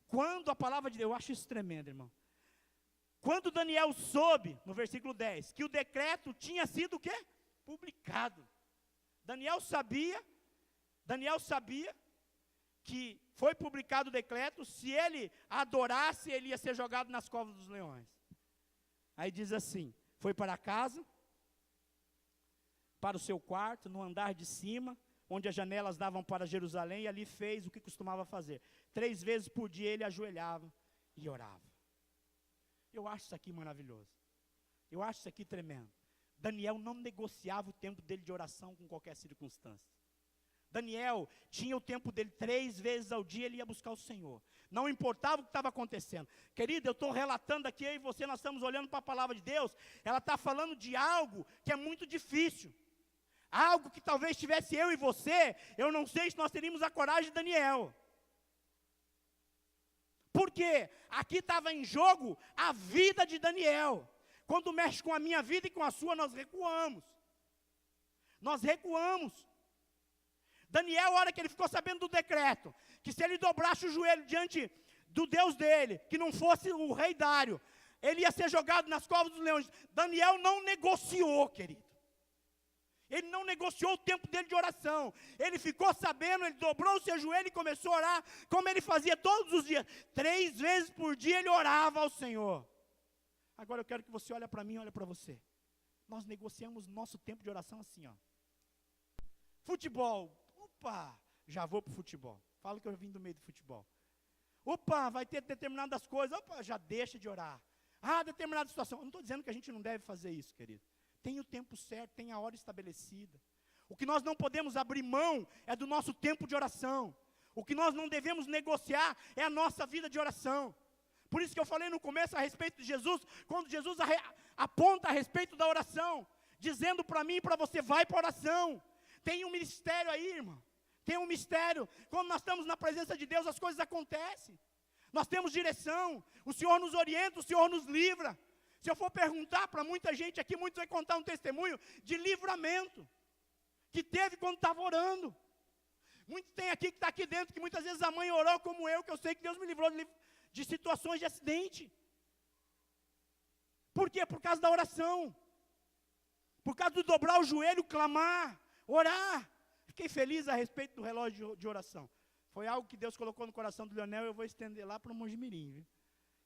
Quando a palavra de Deus, eu acho isso tremendo, irmão. Quando Daniel soube, no versículo 10, que o decreto tinha sido o quê? Publicado. Daniel sabia que foi publicado o decreto, se ele adorasse, ele ia ser jogado nas covas dos leões. Aí diz assim, foi para casa, para o seu quarto, no andar de cima, onde as janelas davam para Jerusalém, e ali fez o que costumava fazer. 3 vezes por dia ele ajoelhava e orava. Eu acho isso aqui maravilhoso. Eu acho isso aqui tremendo. Daniel não negociava o tempo dele de oração com qualquer circunstância. Daniel tinha o tempo dele 3 vezes ao dia, ele ia buscar o Senhor. Não importava o que estava acontecendo. Querido, eu estou relatando aqui, eu e você, nós estamos olhando para a palavra de Deus. Ela está falando de algo que é muito difícil. Algo que talvez tivesse eu e você, eu não sei se nós teríamos a coragem de Daniel. Porque aqui estava em jogo a vida de Daniel. Quando mexe com a minha vida e com a sua, nós recuamos. Nós recuamos. Daniel, a hora que ele ficou sabendo do decreto, que se ele dobrasse o joelho diante do Deus dele, que não fosse o rei Dário, ele ia ser jogado nas covas dos leões. Daniel não negociou, querido. Ele não negociou o tempo dele de oração. Ele ficou sabendo, ele dobrou o seu joelho e começou a orar, como ele fazia todos os dias. 3 vezes por dia ele orava ao Senhor. Agora eu quero que você olhe para mim e olhe para você. Nós negociamos nosso tempo de oração assim, ó. Futebol. Opa, já vou para o futebol. Falo que eu vim do meio do futebol. Opa, vai ter determinadas coisas. Opa, já deixa de orar. Determinada situação. Eu não estou dizendo que a gente não deve fazer isso, querido. Tem o tempo certo, tem a hora estabelecida. O que nós não podemos abrir mão é do nosso tempo de oração. O que nós não devemos negociar é a nossa vida de oração. Por isso que eu falei no começo a respeito de Jesus, quando Jesus aponta a respeito da oração, dizendo para mim e para você, vai para a oração. Tem um mistério aí, irmão. Tem um mistério. Quando nós estamos na presença de Deus, as coisas acontecem. Nós temos direção, o Senhor nos orienta, o Senhor nos livra. Se eu for perguntar para muita gente aqui, muitos vão contar um testemunho de livramento, que teve quando estava orando. Muitos tem aqui que está aqui dentro, que muitas vezes a mãe orou como eu, que eu sei que Deus me livrou de situações de acidente. Por quê? Por causa da oração. Por causa de dobrar o joelho, clamar, orar. Fiquei feliz a respeito do relógio de oração. Foi algo que Deus colocou no coração do Leonel, eu vou estender lá para o Mojimirim, viu?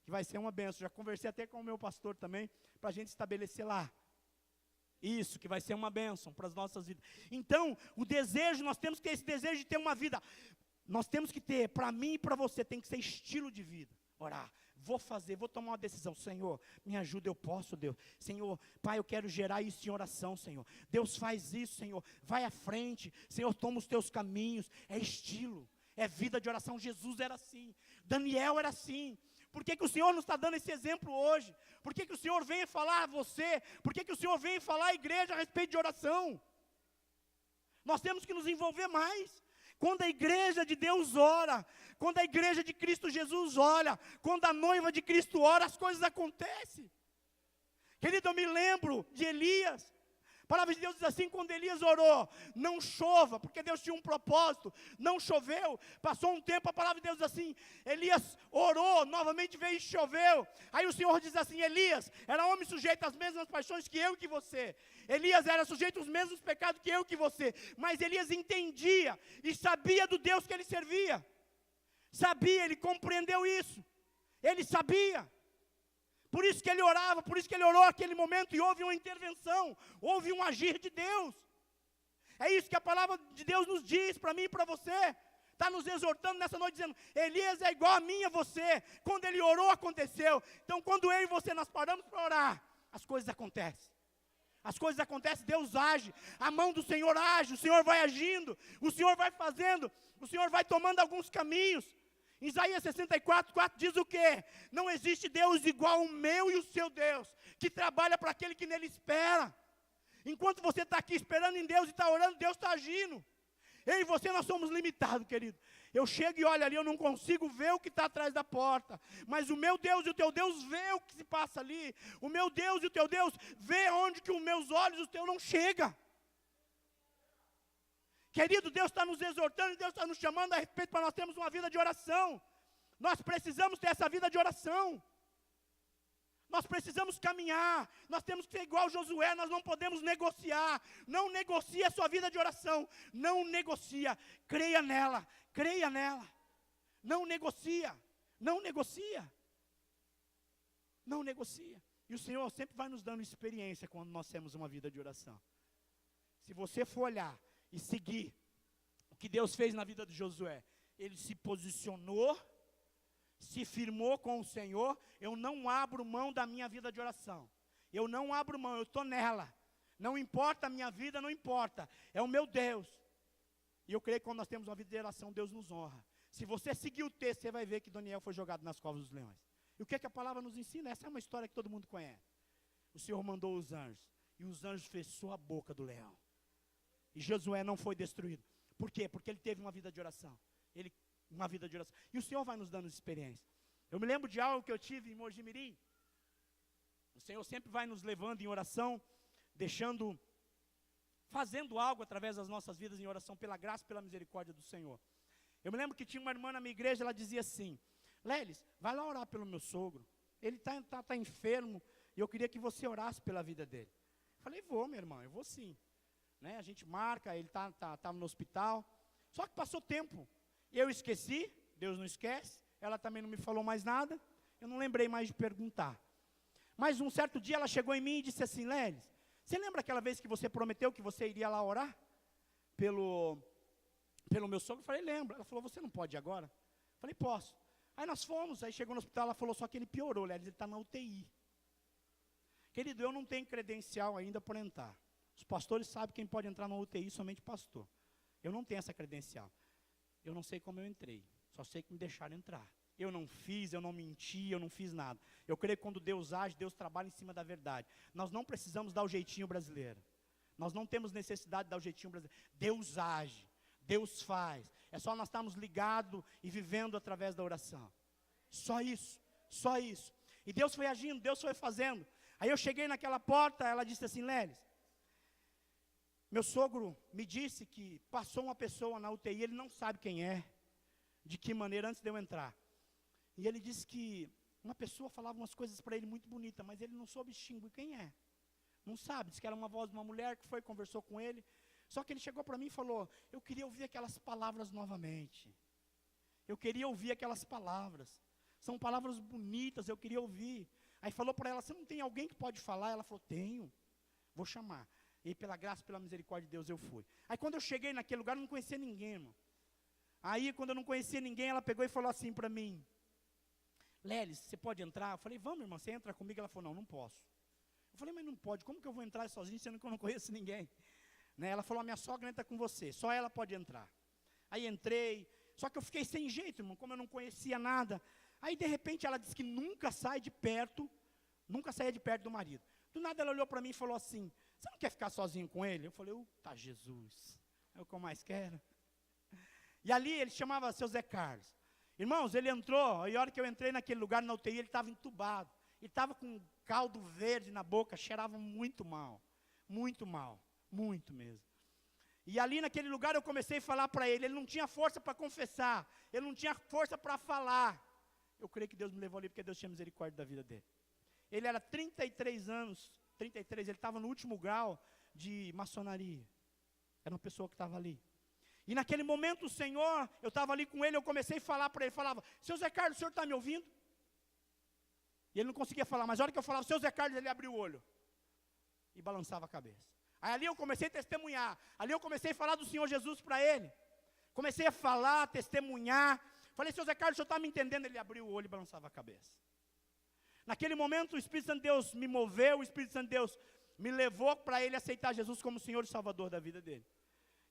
Que vai ser uma benção. Já conversei até com o meu pastor também, para a gente estabelecer lá. Isso, que vai ser uma bênção para as nossas vidas. Então, o desejo, nós temos que ter esse desejo de ter uma vida. Nós temos que ter, para mim e para você, tem que ser estilo de vida. Orar, vou tomar uma decisão. Senhor, me ajuda, eu posso, Deus. Senhor, Pai, eu quero gerar isso em oração, Senhor. Deus faz isso, Senhor. Vai à frente. Senhor, toma os teus caminhos. É estilo, é vida de oração. Jesus era assim. Daniel era assim. Por que o Senhor nos está dando esse exemplo hoje? Por que o Senhor vem falar a você? Por que o Senhor vem falar à igreja a respeito de oração? Nós temos que nos envolver mais. Quando a igreja de Deus ora, quando a igreja de Cristo Jesus ora, quando a noiva de Cristo ora, as coisas acontecem. Querido, eu me lembro de Elias. A palavra de Deus diz assim, quando Elias orou, não chova, porque Deus tinha um propósito, não choveu, passou um tempo, a palavra de Deus diz assim, Elias orou, novamente veio e choveu, aí o Senhor diz assim, Elias era homem sujeito às mesmas paixões que eu e que você, Elias era sujeito aos mesmos pecados que eu e que você, mas Elias entendia e sabia do Deus que ele servia, sabia, ele compreendeu isso, ele sabia. Por isso que ele orava, por isso que ele orou naquele momento e houve uma intervenção, houve um agir de Deus. É isso que a palavra de Deus nos diz para mim e para você. Está nos exortando nessa noite dizendo, Elias é igual a mim e a você. Quando ele orou, aconteceu. Então quando eu e você nós paramos para orar, as coisas acontecem. As coisas acontecem, Deus age, a mão do Senhor age, o Senhor vai agindo, o Senhor vai fazendo, o Senhor vai tomando alguns caminhos. Isaías 64:4 diz o quê? Não existe Deus igual o meu e o seu Deus, que trabalha para aquele que nele espera. Enquanto você está aqui esperando em Deus e está orando, Deus está agindo. Eu e você, nós somos limitados, querido. Eu chego e olho ali, eu não consigo ver o que está atrás da porta. Mas o meu Deus e o teu Deus vê o que se passa ali. O meu Deus e o teu Deus vê onde que os meus olhos e o teu não chegam. Querido, Deus está nos exortando, Deus está nos chamando a respeito para nós termos uma vida de oração. Nós precisamos ter essa vida de oração. Nós precisamos caminhar, nós temos que ser igual Josué, nós não podemos negociar. Não negocie a sua vida de oração, não negocia, creia nela, creia nela. Não negocia, não negocia. Não negocia. E o Senhor sempre vai nos dando experiência quando nós temos uma vida de oração. Se você for olhar e seguir o que Deus fez na vida de Josué, ele se posicionou, se firmou com o Senhor. Eu não abro mão da minha vida de oração, eu não abro mão, eu estou nela, não importa a minha vida, não importa, é o meu Deus. E eu creio que quando nós temos uma vida de oração, Deus nos honra. Se você seguir o texto, você vai ver que Daniel foi jogado nas covas dos leões. E o que é que a palavra nos ensina? Essa é uma história que todo mundo conhece. O Senhor mandou os anjos, e os anjos fechou a boca do leão. E Josué não foi destruído. Por quê? Porque ele teve uma vida de oração. Uma vida de oração. E o Senhor vai nos dando experiência. Eu me lembro de algo que eu tive em Mojimirim. O Senhor sempre vai nos levando em oração, fazendo algo através das nossas vidas em oração, pela graça e pela misericórdia do Senhor. Eu me lembro que tinha uma irmã na minha igreja, ela dizia assim, Lelis, vai lá orar pelo meu sogro. Ele está enfermo, e eu queria que você orasse pela vida dele. Eu falei, vou, minha irmã, eu vou sim. Né, a gente marca, ele estava no hospital. Só que passou tempo, eu esqueci, Deus não esquece, ela também não me falou mais nada, eu não lembrei mais de perguntar. Mas um certo dia ela chegou em mim e disse assim, Lelis, você lembra aquela vez que você prometeu que você iria lá orar pelo meu sogro? Eu falei, lembro. Ela falou, você não pode ir agora? Eu falei, posso. Aí nós fomos, aí chegou no hospital, ela falou, só que ele piorou, Lelis, ele está na UTI. Querido, eu não tenho credencial ainda para entrar. Os pastores sabem quem pode entrar na UTI, somente pastor. Eu não tenho essa credencial. Eu não sei como eu entrei, só sei que me deixaram entrar. Eu não fiz, eu não menti, eu não fiz nada. Eu creio que quando Deus age, Deus trabalha em cima da verdade. Nós não precisamos dar o jeitinho brasileiro. Nós não temos necessidade de dar o jeitinho brasileiro. Deus age, Deus faz. É só nós estarmos ligados e vivendo através da oração. Só isso, só isso. E Deus foi agindo, Deus foi fazendo. Aí eu cheguei naquela porta, ela disse assim, Lelis, meu sogro me disse que passou uma pessoa na UTI, ele não sabe quem é, de que maneira, antes de eu entrar. E ele disse que uma pessoa falava umas coisas para ele muito bonitas, mas ele não soube distinguir quem é. Não sabe, disse que era uma voz de uma mulher que foi, conversou com ele. Só que ele chegou para mim e falou, eu queria ouvir aquelas palavras novamente. Eu queria ouvir aquelas palavras. São palavras bonitas, eu queria ouvir. Aí falou para ela, você não tem alguém que pode falar? Ela falou, tenho, vou chamar. E pela graça, pela misericórdia de Deus, eu fui. Aí quando eu cheguei naquele lugar, eu não conhecia ninguém, irmão. Aí quando eu não conhecia ninguém, ela pegou e falou assim para mim, Lelis, você pode entrar? Eu falei, vamos, irmã, você entra comigo? Ela falou, não posso. Eu falei, mas não pode, como que eu vou entrar sozinho, sendo que eu não conheço ninguém? Né? Ela falou, a minha sogra entra com você, só ela pode entrar. Aí entrei, só que eu fiquei sem jeito, irmão, como eu não conhecia nada. Aí de repente ela disse que nunca saia de perto do marido. Do nada ela olhou para mim e falou assim, você não quer ficar sozinho com ele? Eu falei, tá Jesus, é o que eu mais quero. E ali ele chamava seu Zé Carlos. Irmãos, ele entrou, e a hora que eu entrei naquele lugar na UTI, ele estava entubado. Ele estava com um caldo verde na boca, cheirava muito mal. Muito mal, muito mesmo. E ali naquele lugar eu comecei a falar para ele não tinha força para confessar, ele não tinha força para falar. Eu creio que Deus me levou ali porque Deus tinha misericórdia da vida dele. Ele era 33 anos, 33, ele estava no último grau de maçonaria. Era uma pessoa que estava ali. E naquele momento o Senhor, eu estava ali com ele, eu comecei a falar para ele, falava, seu Zé Carlos, o senhor está me ouvindo? E ele não conseguia falar, mas a hora que eu falava, seu Zé Carlos, ele abriu o olho. E balançava a cabeça. Aí ali eu comecei a testemunhar, ali eu comecei a falar do Senhor Jesus para ele. Comecei a falar, testemunhar. Falei, seu Zé Carlos, o senhor está me entendendo? Ele abriu o olho e balançava a cabeça. Naquele momento o Espírito Santo de Deus me moveu, o Espírito Santo de Deus me levou para ele aceitar Jesus como Senhor e Salvador da vida dele.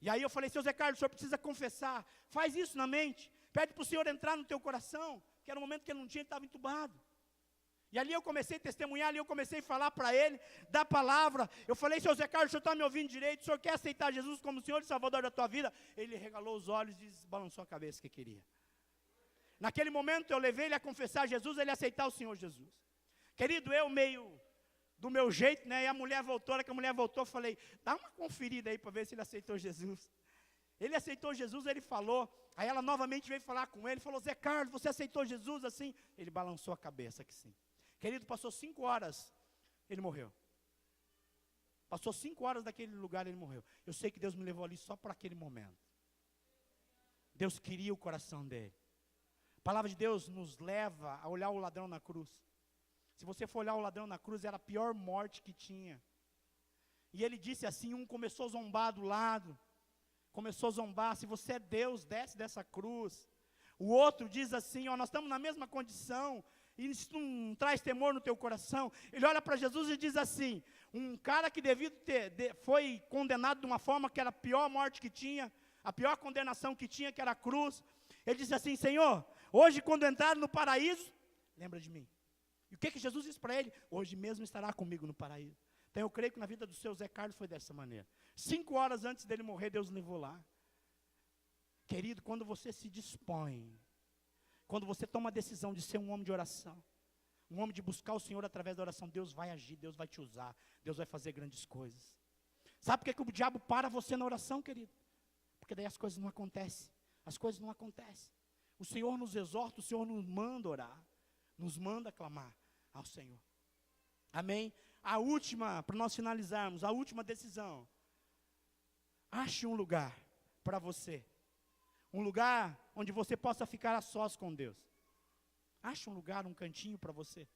E aí eu falei, seu Zé Carlos, o senhor precisa confessar, faz isso na mente, pede para o Senhor entrar no teu coração, que era um momento que ele não tinha, ele estava entubado. E ali eu comecei a testemunhar, ali eu comecei a falar para ele, da palavra. Eu falei, seu Zé Carlos, o senhor está me ouvindo direito, o senhor quer aceitar Jesus como Senhor e Salvador da tua vida? Ele regalou os olhos e balançou a cabeça que queria. Naquele momento eu levei ele a confessar Jesus, ele a aceitar o Senhor Jesus. Querido, eu meio do meu jeito, né? E a mulher voltou, que a mulher voltou, eu falei, dá uma conferida aí para ver se ele aceitou Jesus. Ele aceitou Jesus, ele falou, aí ela novamente veio falar com ele, falou, Zé Carlos, você aceitou Jesus assim? Ele balançou a cabeça que sim. Querido, passou 5 horas, ele morreu. Passou 5 horas daquele lugar, ele morreu. Eu sei que Deus me levou ali só para aquele momento. Deus queria o coração dele. A palavra de Deus nos leva a olhar o ladrão na cruz. Se você for olhar o ladrão na cruz, era a pior morte que tinha. E ele disse assim, um começou a zombar do lado, começou a zombar, se você é Deus, desce dessa cruz. O outro diz assim, ó, nós estamos na mesma condição, e isso não traz temor no teu coração. Ele olha para Jesus e diz assim, um cara que foi condenado de uma forma que era a pior morte que tinha, a pior condenação que tinha, que era a cruz. Ele disse assim, Senhor, hoje quando entrar no paraíso, lembra de mim. E o que Jesus disse para ele? Hoje mesmo estará comigo no paraíso. Então eu creio que na vida do seu Zé Carlos foi dessa maneira. 5 horas antes dele morrer, Deus levou lá. Querido, quando você se dispõe, quando você toma a decisão de ser um homem de oração, um homem de buscar o Senhor através da oração, Deus vai agir, Deus vai te usar, Deus vai fazer grandes coisas. Sabe por que o diabo para você na oração, querido? Porque daí as coisas não acontecem. As coisas não acontecem. O Senhor nos exorta, o Senhor nos manda orar, nos manda clamar ao Senhor. Amém? A última, para nós finalizarmos, a última decisão. Ache um lugar para você. Um lugar onde você possa ficar a sós com Deus. Ache um lugar, um cantinho para você.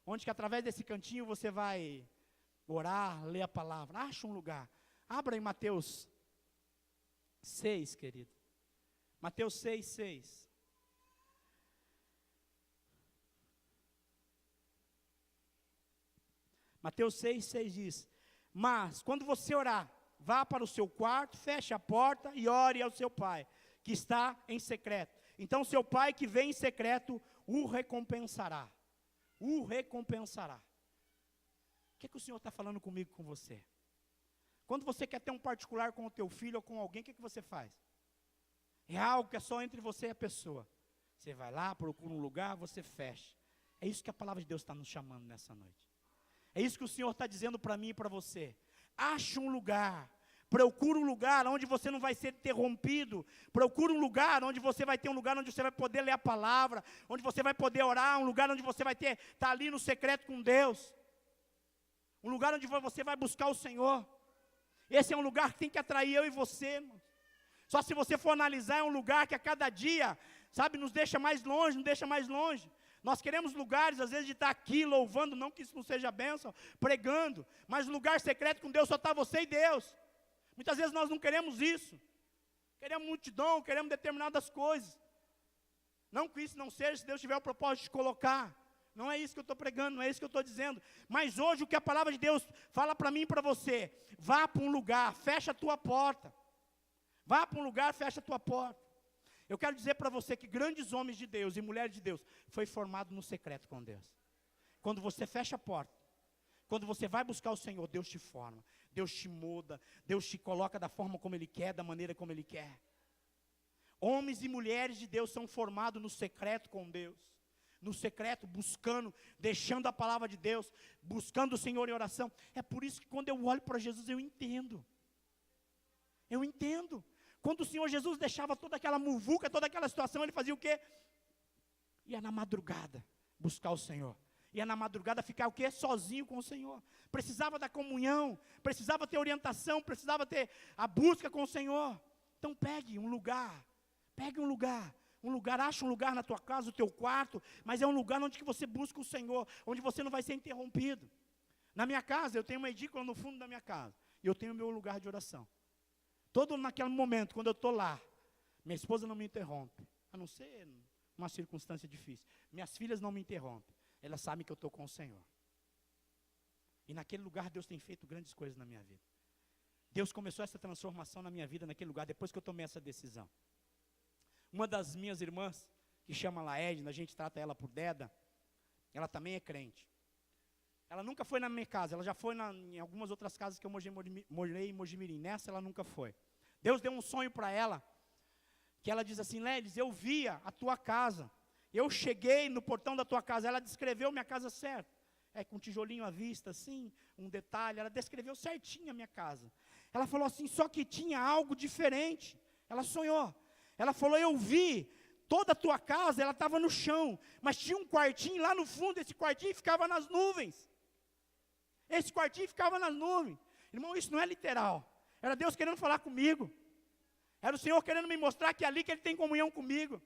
Onde que através desse cantinho você vai orar, ler a palavra. Ache um lugar. Abra em Mateus 6, querido. Mateus 6, 6. Mateus 6, 6 diz, mas quando você orar, vá para o seu quarto, feche a porta e ore ao seu pai, que está em secreto. Então seu pai que vem em secreto, o recompensará. O recompensará. O que o Senhor está falando comigo, com você? Quando você quer ter um particular com o teu filho ou com alguém, o que você faz? É algo que é só entre você e a pessoa. Você vai lá, procura um lugar, você fecha. É isso que a palavra de Deus está nos chamando nessa noite. É isso que o Senhor está dizendo para mim e para você. Ache um lugar. Procura um lugar onde você não vai ser interrompido. Procura um lugar onde você vai ter um lugar onde você vai poder ler a palavra, onde você vai poder orar, um lugar onde você vai estar ali no secreto com Deus. Um lugar onde você vai buscar o Senhor. Esse é um lugar que tem que atrair eu e você, irmão. Só se você for analisar, é um lugar que a cada dia, sabe, nos deixa mais longe, nos deixa mais longe. Nós queremos lugares, às vezes, de estar aqui louvando, não que isso não seja bênção, pregando, mas lugar secreto com Deus só está você e Deus. Muitas vezes nós não queremos isso. Queremos multidão, queremos determinadas coisas. Não que isso não seja, se Deus tiver o propósito de colocar. Não é isso que eu estou pregando, não é isso que eu estou dizendo. Mas hoje o que a palavra de Deus fala para mim e para você, vá para um lugar, fecha a tua porta. Vá para um lugar, fecha a tua porta. Eu quero dizer para você que grandes homens de Deus e mulheres de Deus foi formado no secreto com Deus. Quando você fecha a porta, quando você vai buscar o Senhor, Deus te forma, Deus te muda, Deus te coloca da forma como Ele quer, da maneira como Ele quer. Homens e mulheres de Deus são formados no secreto com Deus. No secreto, buscando, deixando a palavra de Deus, buscando o Senhor em oração. É por isso que quando eu olho para Jesus, eu entendo. Eu entendo. Quando o Senhor Jesus deixava toda aquela muvuca, toda aquela situação, Ele fazia o quê? Ia na madrugada buscar o Senhor. Ia na madrugada ficar o quê? Sozinho com o Senhor. Precisava da comunhão, precisava ter orientação, precisava ter a busca com o Senhor. Então pegue um lugar, acha um lugar na tua casa, no teu quarto, mas é um lugar onde que você busca o Senhor, onde você não vai ser interrompido. Na minha casa, eu tenho uma edícula no fundo da minha casa, e eu tenho o meu lugar de oração. Todo naquele momento, quando eu estou lá, minha esposa não me interrompe, a não ser uma circunstância difícil. Minhas filhas não me interrompem, elas sabem que eu estou com o Senhor. E naquele lugar Deus tem feito grandes coisas na minha vida. Deus começou essa transformação na minha vida naquele lugar, depois que eu tomei essa decisão. Uma das minhas irmãs, que chama Laedna, a gente trata ela por Deda, ela também é crente. Ela nunca foi na minha casa, ela já foi em algumas outras casas que eu morei em Mojimirim. Nessa ela nunca foi. Deus deu um sonho para ela, que ela diz assim: Ledes, eu via a tua casa, eu cheguei no portão da tua casa, ela descreveu minha casa certo, com um tijolinho à vista, assim, um detalhe, ela descreveu certinho a minha casa. Ela falou assim, só que tinha algo diferente, ela sonhou, ela falou, eu vi, toda a tua casa, ela estava no chão, mas tinha um quartinho lá no fundo, esse quartinho ficava nas nuvens, irmão, isso não é literal, era Deus querendo falar comigo, era o Senhor querendo me mostrar que é ali que Ele tem comunhão comigo.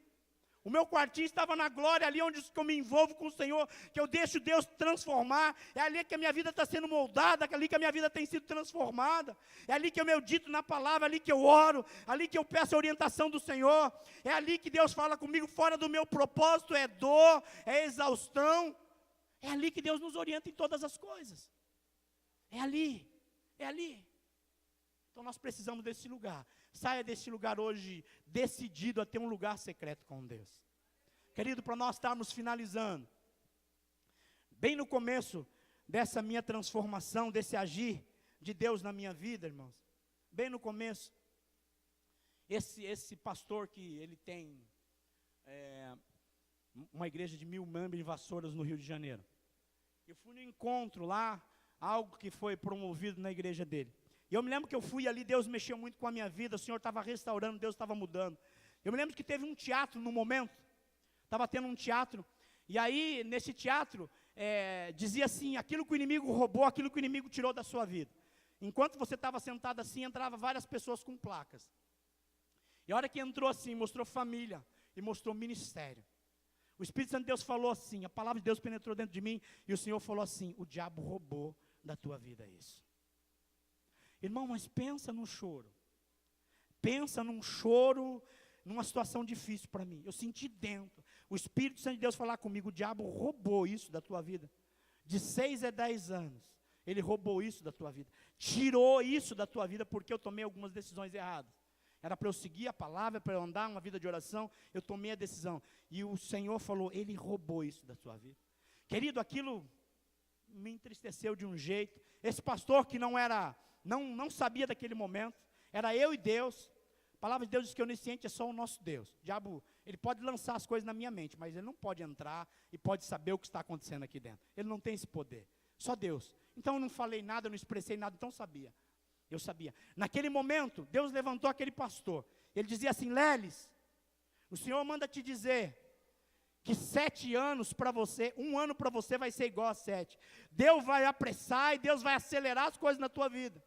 O meu quartinho estava na glória, ali onde eu me envolvo com o Senhor, que eu deixo Deus transformar, é ali que a minha vida está sendo moldada, é ali que a minha vida tem sido transformada, é ali que eu medito na palavra, é ali que eu oro, é ali que eu peço a orientação do Senhor, é ali que Deus fala comigo, fora do meu propósito, é dor, é exaustão, é ali que Deus nos orienta em todas as coisas, é ali, então nós precisamos desse lugar. Saia desse lugar hoje decidido a ter um lugar secreto com Deus. Querido, para nós estarmos finalizando, bem no começo dessa minha transformação, desse agir de Deus na minha vida, irmãos, bem no começo, esse pastor que ele tem uma igreja de 1000 membros em Vassouras, no Rio de Janeiro. Eu fui no encontro lá, algo que foi promovido na igreja dele. E eu me lembro que eu fui ali, Deus mexeu muito com a minha vida, o Senhor estava restaurando, Deus estava mudando. Eu me lembro que teve um teatro no momento, estava tendo um teatro, e aí nesse teatro, dizia assim, aquilo que o inimigo roubou, aquilo que o inimigo tirou da sua vida. Enquanto você estava sentado assim, entrava várias pessoas com placas. E a hora que entrou assim, mostrou família, e mostrou ministério. O Espírito Santo de Deus falou assim, a palavra de Deus penetrou dentro de mim, e o Senhor falou assim, o diabo roubou da tua vida isso. Irmão, mas pensa num choro, numa situação difícil para mim, eu senti dentro, o Espírito Santo de Deus falar comigo, o diabo roubou isso da tua vida, de 6 a 10 anos, ele roubou isso da tua vida, tirou isso da tua vida, porque eu tomei algumas decisões erradas, era para eu seguir a palavra, para eu andar uma vida de oração, eu tomei a decisão, e o Senhor falou, ele roubou isso da tua vida, querido, aquilo me entristeceu de um jeito, esse pastor que não sabia daquele momento, era eu e Deus, a palavra de Deus diz que onisciente é só o nosso Deus, o diabo, ele pode lançar as coisas na minha mente, mas ele não pode entrar e pode saber o que está acontecendo aqui dentro, ele não tem esse poder, só Deus, então eu não falei nada, eu não expressei nada, então eu sabia, naquele momento, Deus levantou aquele pastor, ele dizia assim, Leles, o Senhor manda te dizer, que 7 anos para você, 1 ano para você vai ser igual a 7, Deus vai apressar e Deus vai acelerar as coisas na tua vida.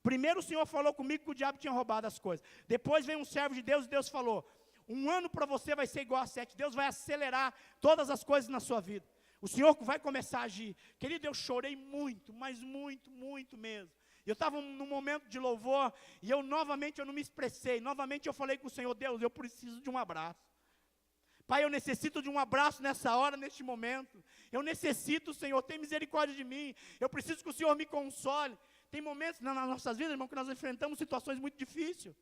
Primeiro o Senhor falou comigo que o diabo tinha roubado as coisas, depois veio um servo de Deus e Deus falou, 1 ano para você vai ser igual a 7, Deus vai acelerar todas as coisas na sua vida, o Senhor vai começar a agir. Querido, eu chorei muito, mas muito mesmo, eu estava num momento de louvor, e eu não me expressei, novamente eu falei com o Senhor, Deus, eu preciso de um abraço, Pai, eu necessito de um abraço nessa hora, neste momento, eu necessito, Senhor, tem misericórdia de mim, eu preciso que o Senhor me console. Tem momentos nas nossas vidas, irmão, que nós enfrentamos situações muito difíceis,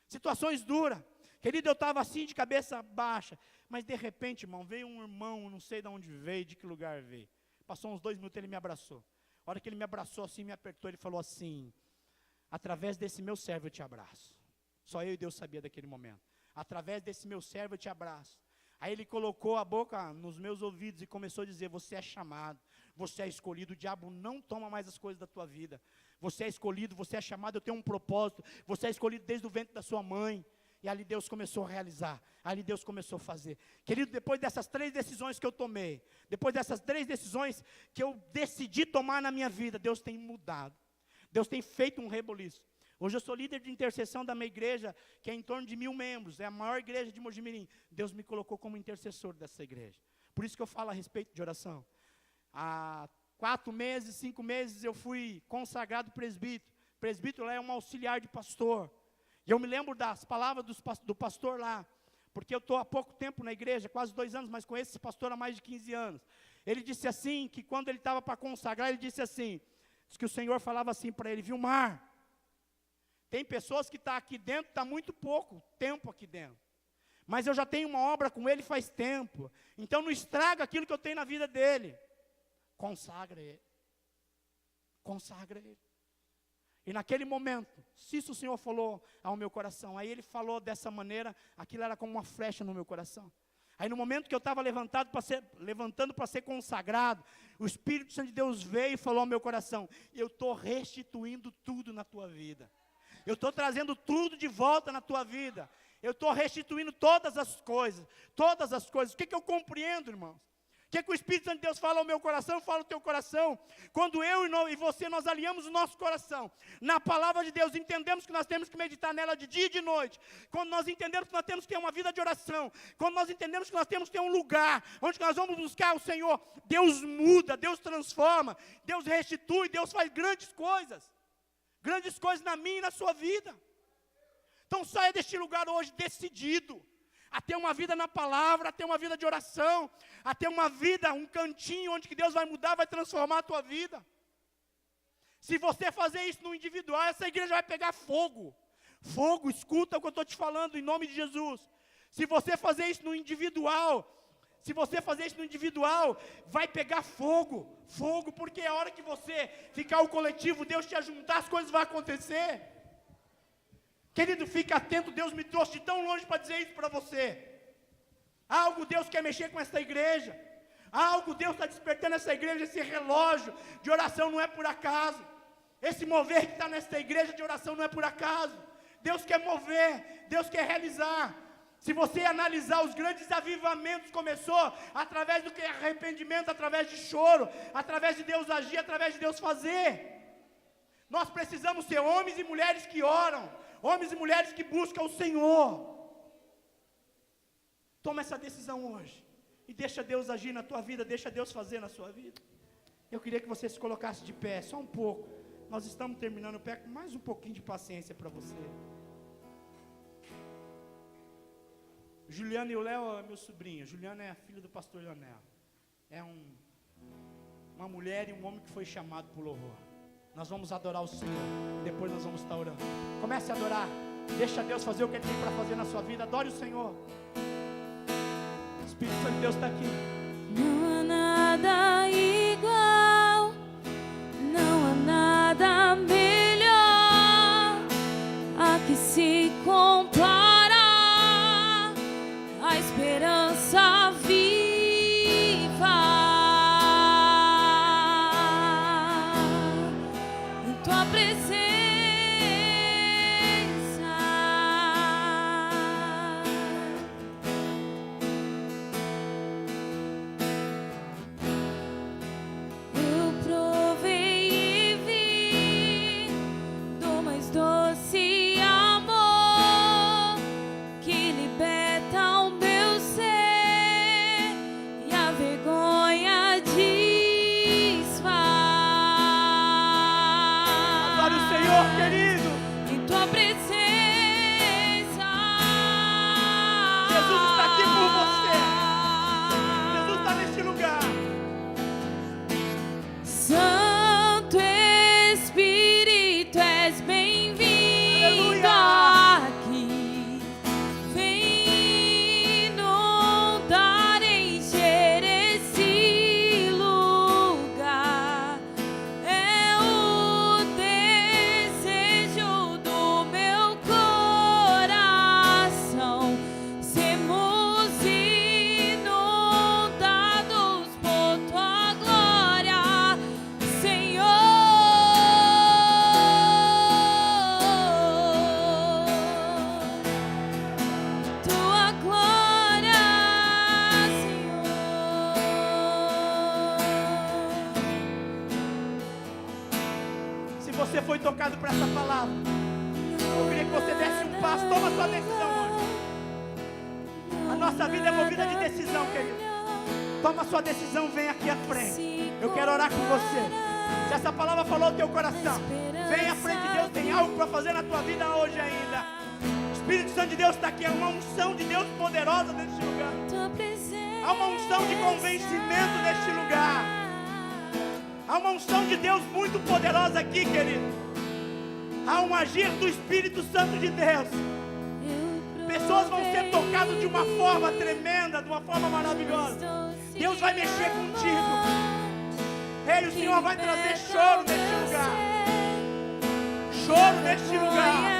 situações duras, querido, eu estava assim de cabeça baixa, mas de repente, irmão, veio um irmão, não sei de onde veio, de que lugar veio, passou uns 2 minutos, ele me abraçou, a hora que ele me abraçou assim, me apertou, ele falou assim, através desse meu servo eu te abraço, só eu e Deus sabia daquele momento, através desse meu servo eu te abraço. Aí ele colocou a boca nos meus ouvidos e começou a dizer: você é chamado, você é escolhido, o diabo não toma mais as coisas da tua vida. Você é escolhido, você é chamado, eu tenho um propósito, você é escolhido desde o ventre da sua mãe. E ali Deus começou a realizar, ali Deus começou a fazer. Querido, depois dessas 3 decisões que eu tomei, depois dessas 3 decisões que eu decidi tomar na minha vida, Deus tem mudado, Deus tem feito um reboliço. Hoje eu sou líder de intercessão da minha igreja, que é em torno de 1000 membros, é a maior igreja de Mojimirim. Deus me colocou como intercessor dessa igreja. Por isso que eu falo a respeito de oração. Há 4 meses, 5 meses eu fui consagrado presbítero. Presbítero é um auxiliar de pastor. E eu me lembro das palavras do pastor lá, porque eu estou há pouco tempo na igreja, quase 2 anos, mas conheço esse pastor há mais de 15 anos. Ele disse assim, que quando ele estava para consagrar, ele disse assim, diz que o Senhor falava assim para ele: Vilmar, tem pessoas que estão aqui dentro, está muito pouco tempo aqui dentro, mas eu já tenho uma obra com ele faz tempo, então não estraga aquilo que eu tenho na vida dele, consagra ele, consagra ele. E naquele momento, se isso o Senhor falou ao meu coração, aí ele falou dessa maneira, aquilo era como uma flecha no meu coração. Aí no momento que eu estava levantando para ser consagrado, o Espírito Santo de Deus veio e falou ao meu coração: eu estou restituindo tudo na tua vida. Eu estou trazendo tudo de volta na tua vida. Eu estou restituindo todas as coisas. Todas as coisas. O que eu compreendo, irmãos? O que o Espírito Santo de Deus fala ao meu coração, fala ao teu coração? Quando eu e você, nós alinhamos o nosso coração na palavra de Deus, entendemos que nós temos que meditar nela de dia e de noite. Quando nós entendemos que nós temos que ter uma vida de oração. Quando nós entendemos que nós temos que ter um lugar onde nós vamos buscar o Senhor. Deus muda, Deus transforma, Deus restitui, Deus faz grandes coisas. Grandes coisas na minha e na sua vida. Então saia deste lugar hoje decidido a ter uma vida na palavra, a ter uma vida de oração, a ter uma vida, um cantinho onde que Deus vai mudar, vai transformar a tua vida. Se você fazer isso no individual, essa igreja vai pegar fogo. Fogo, escuta o que eu estou te falando em nome de Jesus. Se você fazer isso no individual, vai pegar fogo. Fogo, porque a hora que você ficar o coletivo, Deus te ajuntar, as coisas vão acontecer. Querido, fica atento, Deus me trouxe de tão longe para dizer isso para você. Algo Deus quer mexer com essa igreja. Algo Deus está despertando essa igreja, esse relógio de oração não é por acaso. Esse mover que está nessa igreja de oração não é por acaso. Deus quer mover, Deus quer realizar. Se você analisar, os grandes avivamentos começou através do que é arrependimento, através de choro, através de Deus agir, através de Deus fazer. Nós precisamos ser homens e mulheres que oram, homens e mulheres que buscam o Senhor. Toma essa decisão hoje e deixa Deus agir na tua vida, deixa Deus fazer na sua vida. Eu queria que você se colocasse de pé, só um pouco. Nós estamos terminando, eu peço mais um pouquinho de paciência para você. Juliana e o Léo é meu sobrinho. Juliana é a filha do pastor Leonel. É uma mulher e um homem que foi chamado por louvor. Nós vamos adorar o Senhor. Depois nós vamos estar orando. Comece a adorar. Deixa Deus fazer o que Ele tem para fazer na sua vida. Adore o Senhor. O Espírito Santo de Deus está aqui. Não há nada igual, não há nada melhor a que se compara a esperança viva em tua presença. Eu provei e vi do mais doce amor que liberta o meu ser e a vergonha desfaz. Adore o Senhor, querido. Em tua presença, Jesus está aqui por você. Jesus está neste lugar. Santo Espírito, és bem-vindo Aleluia. aqui. Vem inundar, encher esse lugar. É o desejo Se você foi tocado por essa palavra, eu queria que você desse um passo. Toma a sua decisão hoje. A nossa vida é movida de decisão, querido. Toma a sua decisão, vem aqui à frente. Eu quero orar com você. Se essa palavra falou no teu coração, vem à frente. Deus tem algo para fazer na tua vida hoje ainda. O Espírito Santo de Deus está aqui. É uma unção de Deus poderosa neste lugar. Há uma unção de convencimento neste lugar. Há uma unção de Deus muito poderosa aqui, querido. Há um agir do Espírito Santo de Deus. Pessoas vão ser tocadas de uma forma tremenda, de uma forma maravilhosa. Deus vai mexer contigo. Ei, o Senhor vai trazer choro neste lugar. Choro neste lugar.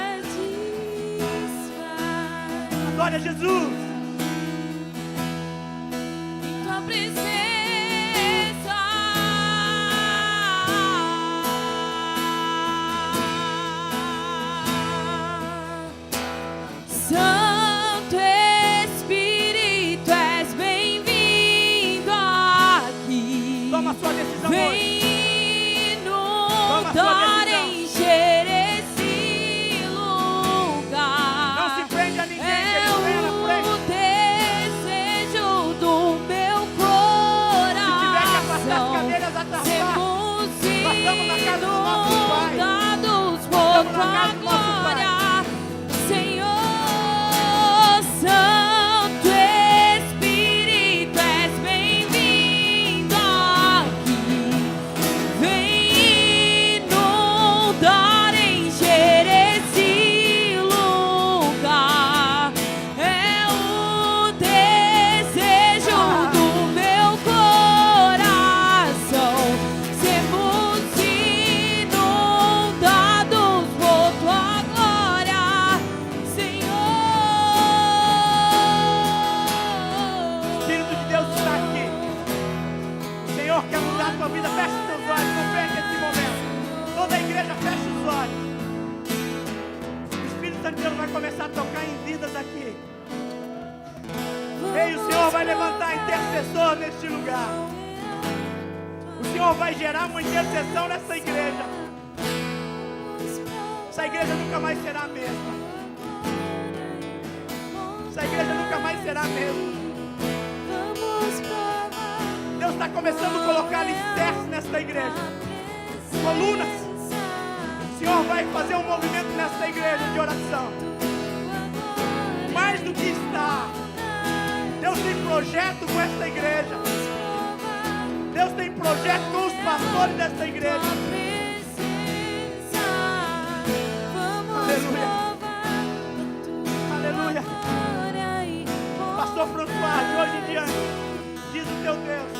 Glória a Jesus. Em tua presença. Santo Espírito, és bem-vindo aqui. Toma a sua decisão hoje. Vem inundar, encher esse lugar. Não se prende a ninguém, É querido. Venha na frente. o desejo do meu coração. Se tiver que afastar as cadeiras, atrasar. Sermos Nós estamos na casa do nosso Pai. inundados por Estamos na tua casa do nosso Pai. glória, Senhor. Santo Espírito, és bem-vindo aqui. Vem inundar, encher esse lugar. É o desejo do meu coração. Sermos inundados por tua glória, Senhor. O Espírito de Deus está aqui. O Senhor quer mudar a tua vida. Feche os teus olhos, não perca esse momento. Toda a igreja fecha os olhos. O Espírito Santo de Deus vai começar a tocar em vidas aqui. Ei, o Senhor vai levantar intercessor neste lugar. O Senhor vai gerar uma intercessão nessa igreja. Essa igreja nunca mais será a mesma. Essa igreja nunca mais será a mesma. Deus está começando a colocar alicerces nesta igreja. Colunas. O Senhor vai fazer um movimento nesta igreja de oração. Mais do que está. Deus tem projeto com esta igreja. Deus tem projeto com os pastores desta igreja. Aleluia. Pastor François, de hoje em diante, diz o teu Deus,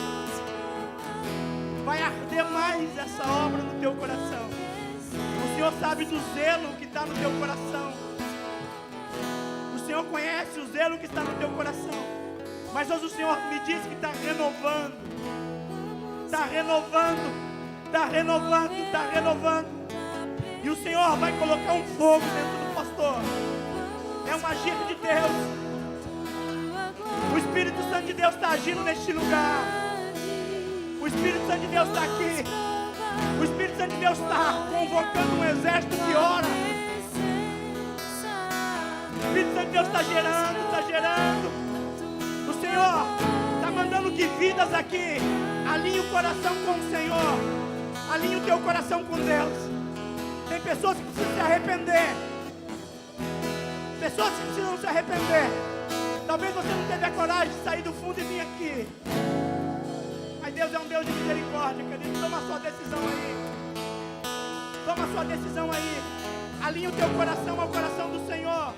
vai arder mais essa obra no teu coração. O Senhor sabe do zelo que está no teu coração. O Senhor conhece o zelo que está no teu coração. Mas hoje o Senhor me diz que está renovando. Está renovando. Está renovando. Está renovando. E o Senhor vai colocar um fogo dentro do pastor. É um agir de Deus. O Espírito Santo de Deus está agindo neste lugar. O Espírito Santo de Deus está aqui. O Espírito Santo de Deus está convocando um exército que ora. O Espírito Santo de Deus está gerando, está gerando. O Senhor está mandando que vidas aqui alinhem o coração com o Senhor. Alinhe o teu coração com Deus. Tem pessoas que precisam se arrepender. Pessoas que precisam se arrepender. Talvez você não teve a coragem de sair do fundo e vir aqui. Mas Deus é um Deus de misericórdia, querido. Toma a sua decisão aí. Toma a sua decisão aí. Alinha o teu coração ao coração do Senhor.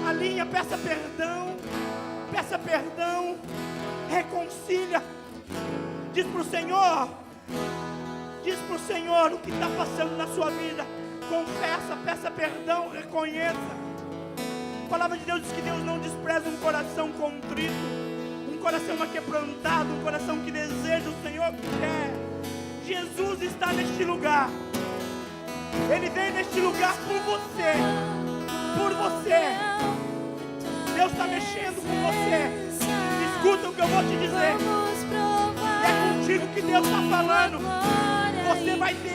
Alinha, peça perdão. Peça perdão. Reconcilia. Diz para o Senhor. Diz para o Senhor o que está passando na sua vida. Confessa, peça perdão, reconheça. A palavra de Deus diz que Deus não despreza um coração contrito, um coração aquebrantado, um coração que deseja o Senhor que quer. Jesus está neste lugar. Ele veio neste lugar por você. Por você. Deus está mexendo com você. Escuta o que eu vou te dizer. É contigo que Deus está falando. Você vai ter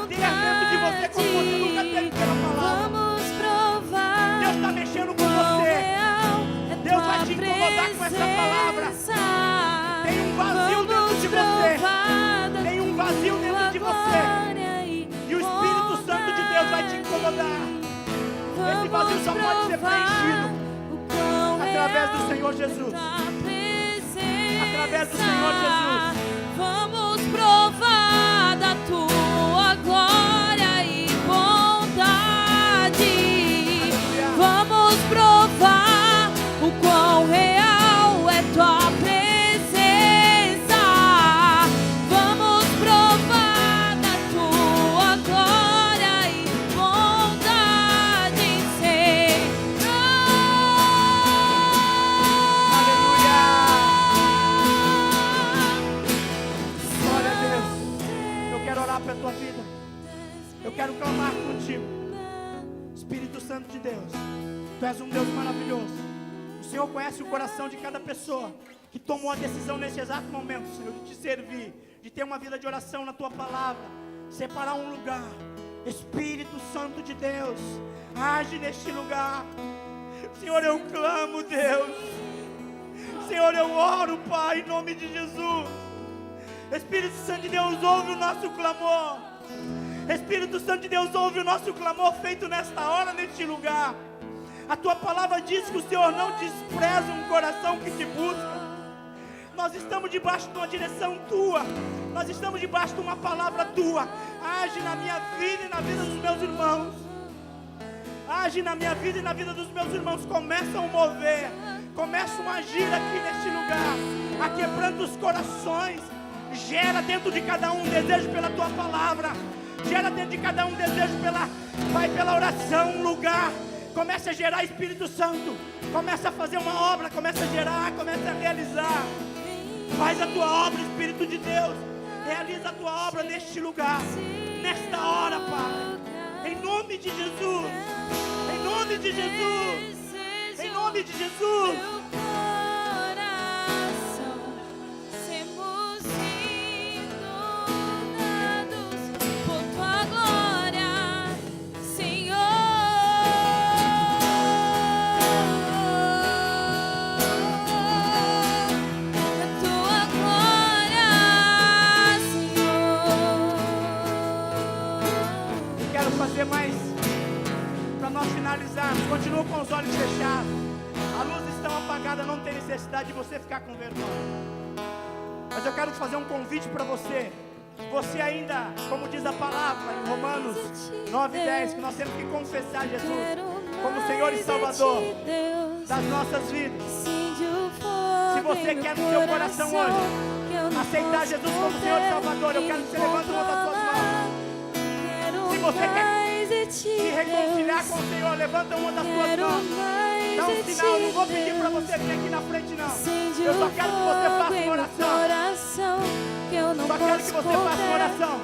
dentro de você viver como você nunca teve pela palavra. Vamos provar. Deus está mexendo com quão você. real é Deus vai tua te incomodar com essa palavra. presença. Tem um vazio dentro de você. Tem um vazio dentro de você. E o Espírito Santo de Deus vai te incomodar. Esse vazio só pode ser preenchido através do Senhor Jesus. Através do Senhor Jesus. Vamos provar da tua glória e bondade. Vamos provar o quão real é tua presença. Vamos provar da tua glória e bondade, Senhor. Aleluia. Glória a Deus. Eu quero orar pela tua vida. Eu quero clamar contigo. Espírito Santo de Deus, Tu és um Deus maravilhoso. O Senhor conhece o coração de cada pessoa que tomou a decisão nesse exato momento, Senhor, de te servir, de ter uma vida de oração na Tua palavra, separar um lugar. Espírito Santo de Deus, age neste lugar. Senhor, eu clamo, Deus. Senhor, eu oro, Pai, em nome de Jesus. Espírito Santo de Deus, ouve o nosso clamor. Espírito Santo de Deus, ouve o nosso clamor feito nesta hora, neste lugar. A Tua palavra diz que o Senhor não despreza um coração que te busca. Nós estamos debaixo de uma direção Tua. Nós estamos debaixo de uma palavra Tua. Age na minha vida e na vida dos meus irmãos. Age na minha vida e na vida dos meus irmãos. Começam a mover. Começam a agir aqui neste lugar. Aquebrando os corações. Gera dentro de cada um um desejo pela Tua palavra. Gera dentro de cada um um desejo pela oração, um lugar. Começa a gerar, Espírito Santo. Começa a fazer uma obra. Começa a gerar, começa a realizar. Faz a Tua obra, Espírito de Deus. Realiza a Tua obra neste lugar, nesta hora, Pai. Em nome de Jesus. Em nome de Jesus. Em nome de Jesus. Mais para nós finalizarmos, continua com os olhos fechados, a luz está apagada, não tem necessidade de você ficar com vergonha, mas eu quero fazer um convite para você. Você ainda, como diz a palavra em Romanos 9:10, que nós temos que confessar Jesus como Senhor e Salvador das nossas vidas. Se você quer no seu coração hoje aceitar Jesus como Senhor e Salvador, eu quero que você levante uma das suas mãos. Se você quer se reconciliar com o Senhor, levanta uma das tuas mãos. Dá um sinal, não vou pedir para você vir aqui na frente não. Eu só quero que você faça uma oração. Só quero que você faça uma oração.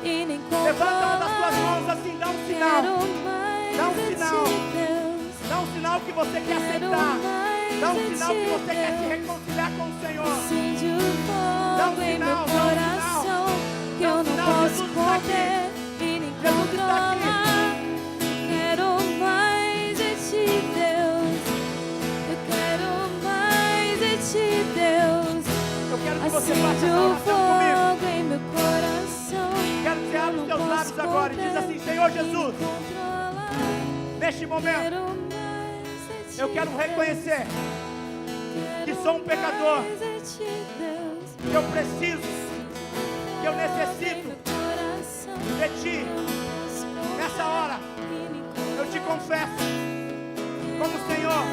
Levanta uma das tuas mãos assim, dá um sinal. Dá um sinal. Dá um sinal que você quer aceitar. Dá um sinal que você quer se reconciliar com o Senhor. Dá um sinal, dá um sinal. Que eu não posso conter e nem controlar. Quero mais de Ti, Deus. Eu quero mais de Ti, Deus. Eu quero que você faça essa oração comigo. Em meu coração. Quero que você abra os teus lábios agora e diz assim: Senhor Jesus, neste momento eu quero reconhecer que sou um pecador, que eu preciso, que eu necessito de Ti. Nessa hora eu te confesso como Senhor,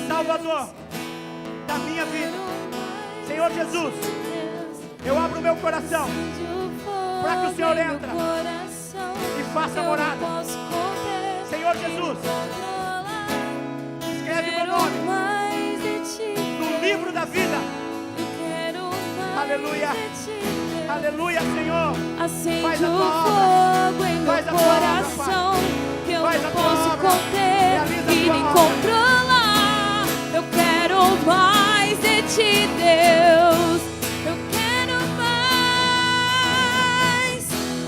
Salvador da minha vida. Senhor Jesus, eu abro o meu coração para que o Senhor entre e faça morada. Senhor Jesus, escreve meu nome no livro da vida. Aleluia, aleluia, Senhor. Acende o fogo em meu coração, que eu não posso conter e nem controlar. Eu quero mais de Ti, Deus. Eu quero mais.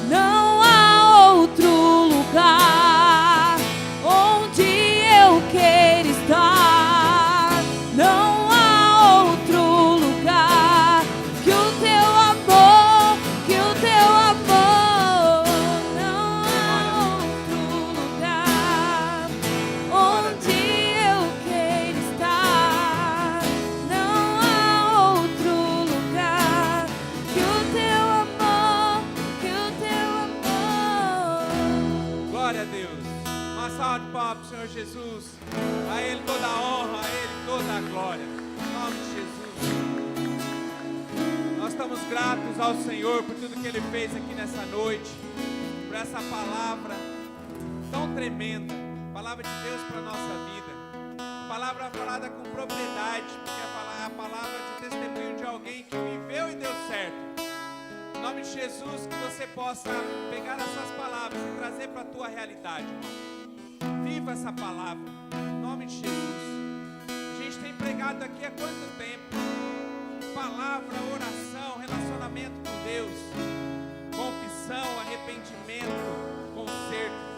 Não há outro nome do Senhor Jesus. A Ele toda a honra, a Ele toda a glória. Em nome de Jesus. Nós estamos gratos ao Senhor por tudo que Ele fez aqui nessa noite, por essa palavra tão tremenda, palavra de Deus para a nossa vida. Palavra falada com propriedade, porque é a palavra de testemunho de alguém que viveu e deu certo. Em nome de Jesus, que você possa pegar essas palavras e trazer para a tua realidade, irmão. Viva essa palavra, em nome de Jesus. A gente tem pregado aqui há quanto tempo? Palavra, oração, relacionamento com Deus, confissão, arrependimento, conserto.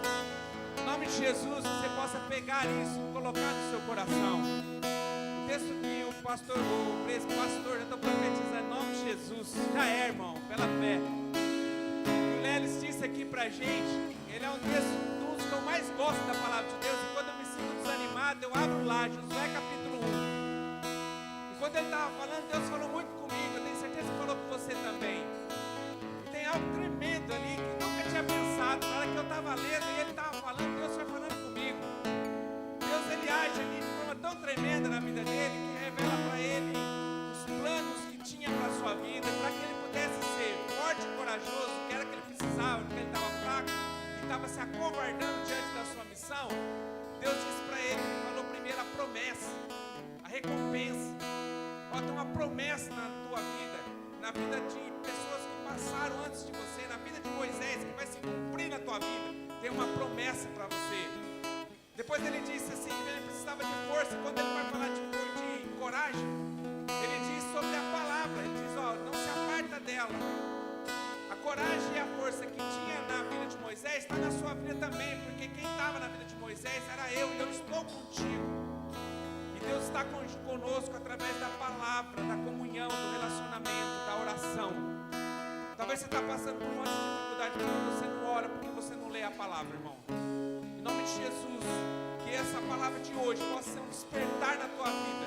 Em nome de Jesus, que você possa pegar isso e colocar no seu coração. O texto que o pastor, já estou profetizando, em nome de Jesus, já é, irmão, pela fé. O Lelis disse aqui pra gente, ele é um dos que eu mais gosto da palavra de Deus, e quando eu me sinto desanimado, eu abro lá, Josué capítulo 1. E quando ele estava falando, Deus falou muito comigo, eu tenho certeza que falou com você também. E tem algo tremendo ali, que nunca tinha pensado, na hora que eu estava lendo e ele estava falando, Deus foi falando comigo. Deus, ele age ali de forma tão tremenda na vida dele, que revela para ele os planos que tinha para a sua vida, para que ele pudesse ser forte e corajoso, que era o que ele precisava, porque ele estava fraco e estava se acovardando diante da sua missão. Deus disse para ele, falou primeiro a promessa, a recompensa. Ó, tem uma promessa na tua vida, na vida de pessoas que passaram antes de você, na vida de Moisés, que vai se cumprir na tua vida. Tem uma promessa para você. Depois ele disse assim, que ele precisava de força. Quando ele vai falar de coragem, ele diz sobre a palavra. Ele diz, ó, não se aparta dela. A coragem e a força que tinha na vida de Moisés está na sua vida também, porque quem estava na vida de Moisés era eu, e eu estou contigo. E Deus está conosco através da palavra, da comunhão, do relacionamento, da oração. Talvez você está passando por uma dificuldade porque você não ora, porque você não lê a palavra, irmão. Em nome de Jesus, que essa palavra de hoje possa ser um despertar na tua vida,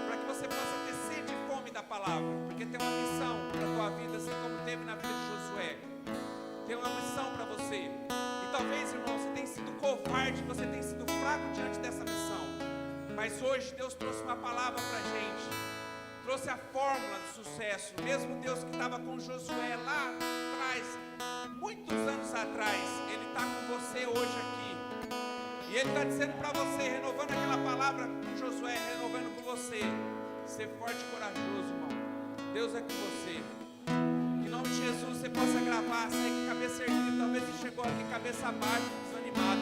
para que você possa ter sede e fome da palavra, porque tem uma missão para a tua vida, assim como teve na vida de Josué. Tem uma missão para você. E talvez, irmão, você tenha sido covarde, você tenha sido fraco diante dessa missão. Mas hoje Deus trouxe uma palavra para a gente, trouxe a fórmula do sucesso. O mesmo Deus que estava com Josué lá atrás, muitos anos atrás, Ele está com você hoje aqui. E Ele está dizendo para você, renovando aquela palavra com Josué, renovando com você. Ser forte e corajoso, irmão. Deus é com você. Que em nome de Jesus você possa gravar, sair com a cabeça erguida. Talvez você chegou aqui cabeça baixa, desanimado.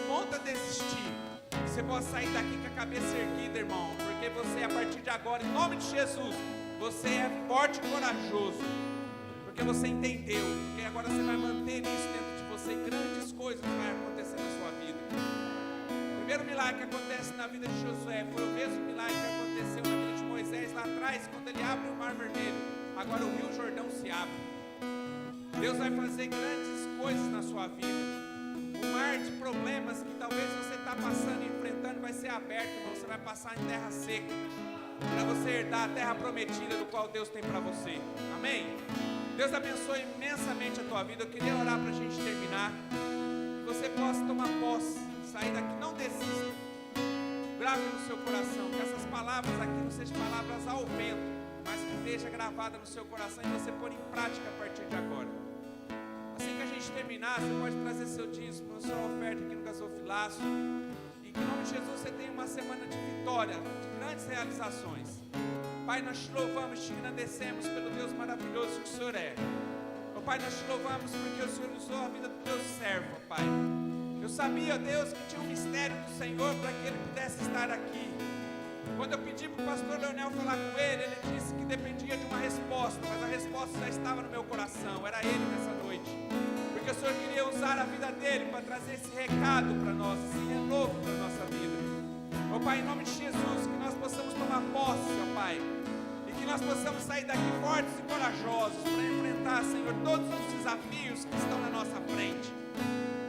Ponta desistir. Que você possa sair daqui com a cabeça erguida, irmão. Porque você, a partir de agora, em nome de Jesus, você é forte e corajoso. Porque você entendeu, porque agora você vai manter isso dentro de você, grandes coisas vão acontecer na sua vida. O primeiro milagre que acontece na vida de Josué foi o mesmo milagre que aconteceu na vida de Moisés lá atrás, quando ele abre o Mar Vermelho. Agora o Rio Jordão se abre. Deus vai fazer grandes coisas na sua vida. O mar de problemas que talvez você está passando e enfrentando vai ser aberto, irmão. Você vai passar em terra seca, para você herdar a terra prometida do qual Deus tem para você. Amém? Deus abençoe imensamente a tua vida. Eu queria orar para a gente terminar. Que você possa tomar posse, sair daqui, não desista. Grave no seu coração, que essas palavras aqui não sejam palavras ao vento, mas que esteja gravada no seu coração e você pôr em prática a partir de agora. Assim que a gente terminar, você pode trazer seu dízimo, sua oferta aqui no gasofilaço. E que em nome de Jesus você tenha uma semana de vitória, de grandes realizações. Pai, nós te louvamos, te engrandecemos pelo Deus maravilhoso que o Senhor é. Oh, Pai, nós te louvamos porque o Senhor usou a vida do teu servo, Pai. Eu sabia, Deus, que tinha um mistério do Senhor para que ele pudesse estar aqui. Quando eu pedi para o pastor Leonel falar com ele, ele disse que dependia de uma resposta, mas a resposta já estava no meu coração, era ele nessa noite. Porque o Senhor queria usar a vida dele para trazer esse recado para nós, esse renovo para a nossa vida. Ó Pai, em nome de Jesus, que nós possamos tomar posse, ó Pai, e que nós possamos sair daqui fortes e corajosos para enfrentar, Senhor, todos os desafios que estão na nossa frente.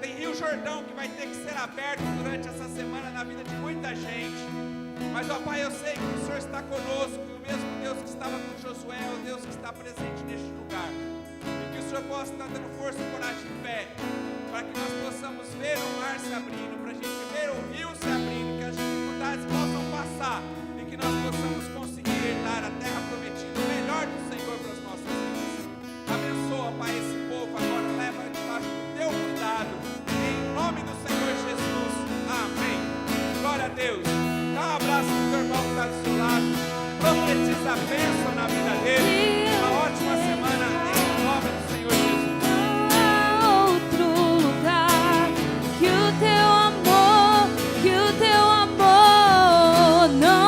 Tem Rio Jordão que vai ter que ser aberto durante essa semana na vida de muita gente. Mas, ó Pai, eu sei que o Senhor está conosco, e o mesmo Deus que estava com Josué é o Deus que está presente neste lugar. E que o Senhor possa estar dando força, coragem e fé, para que nós possamos ver o mar se abrindo,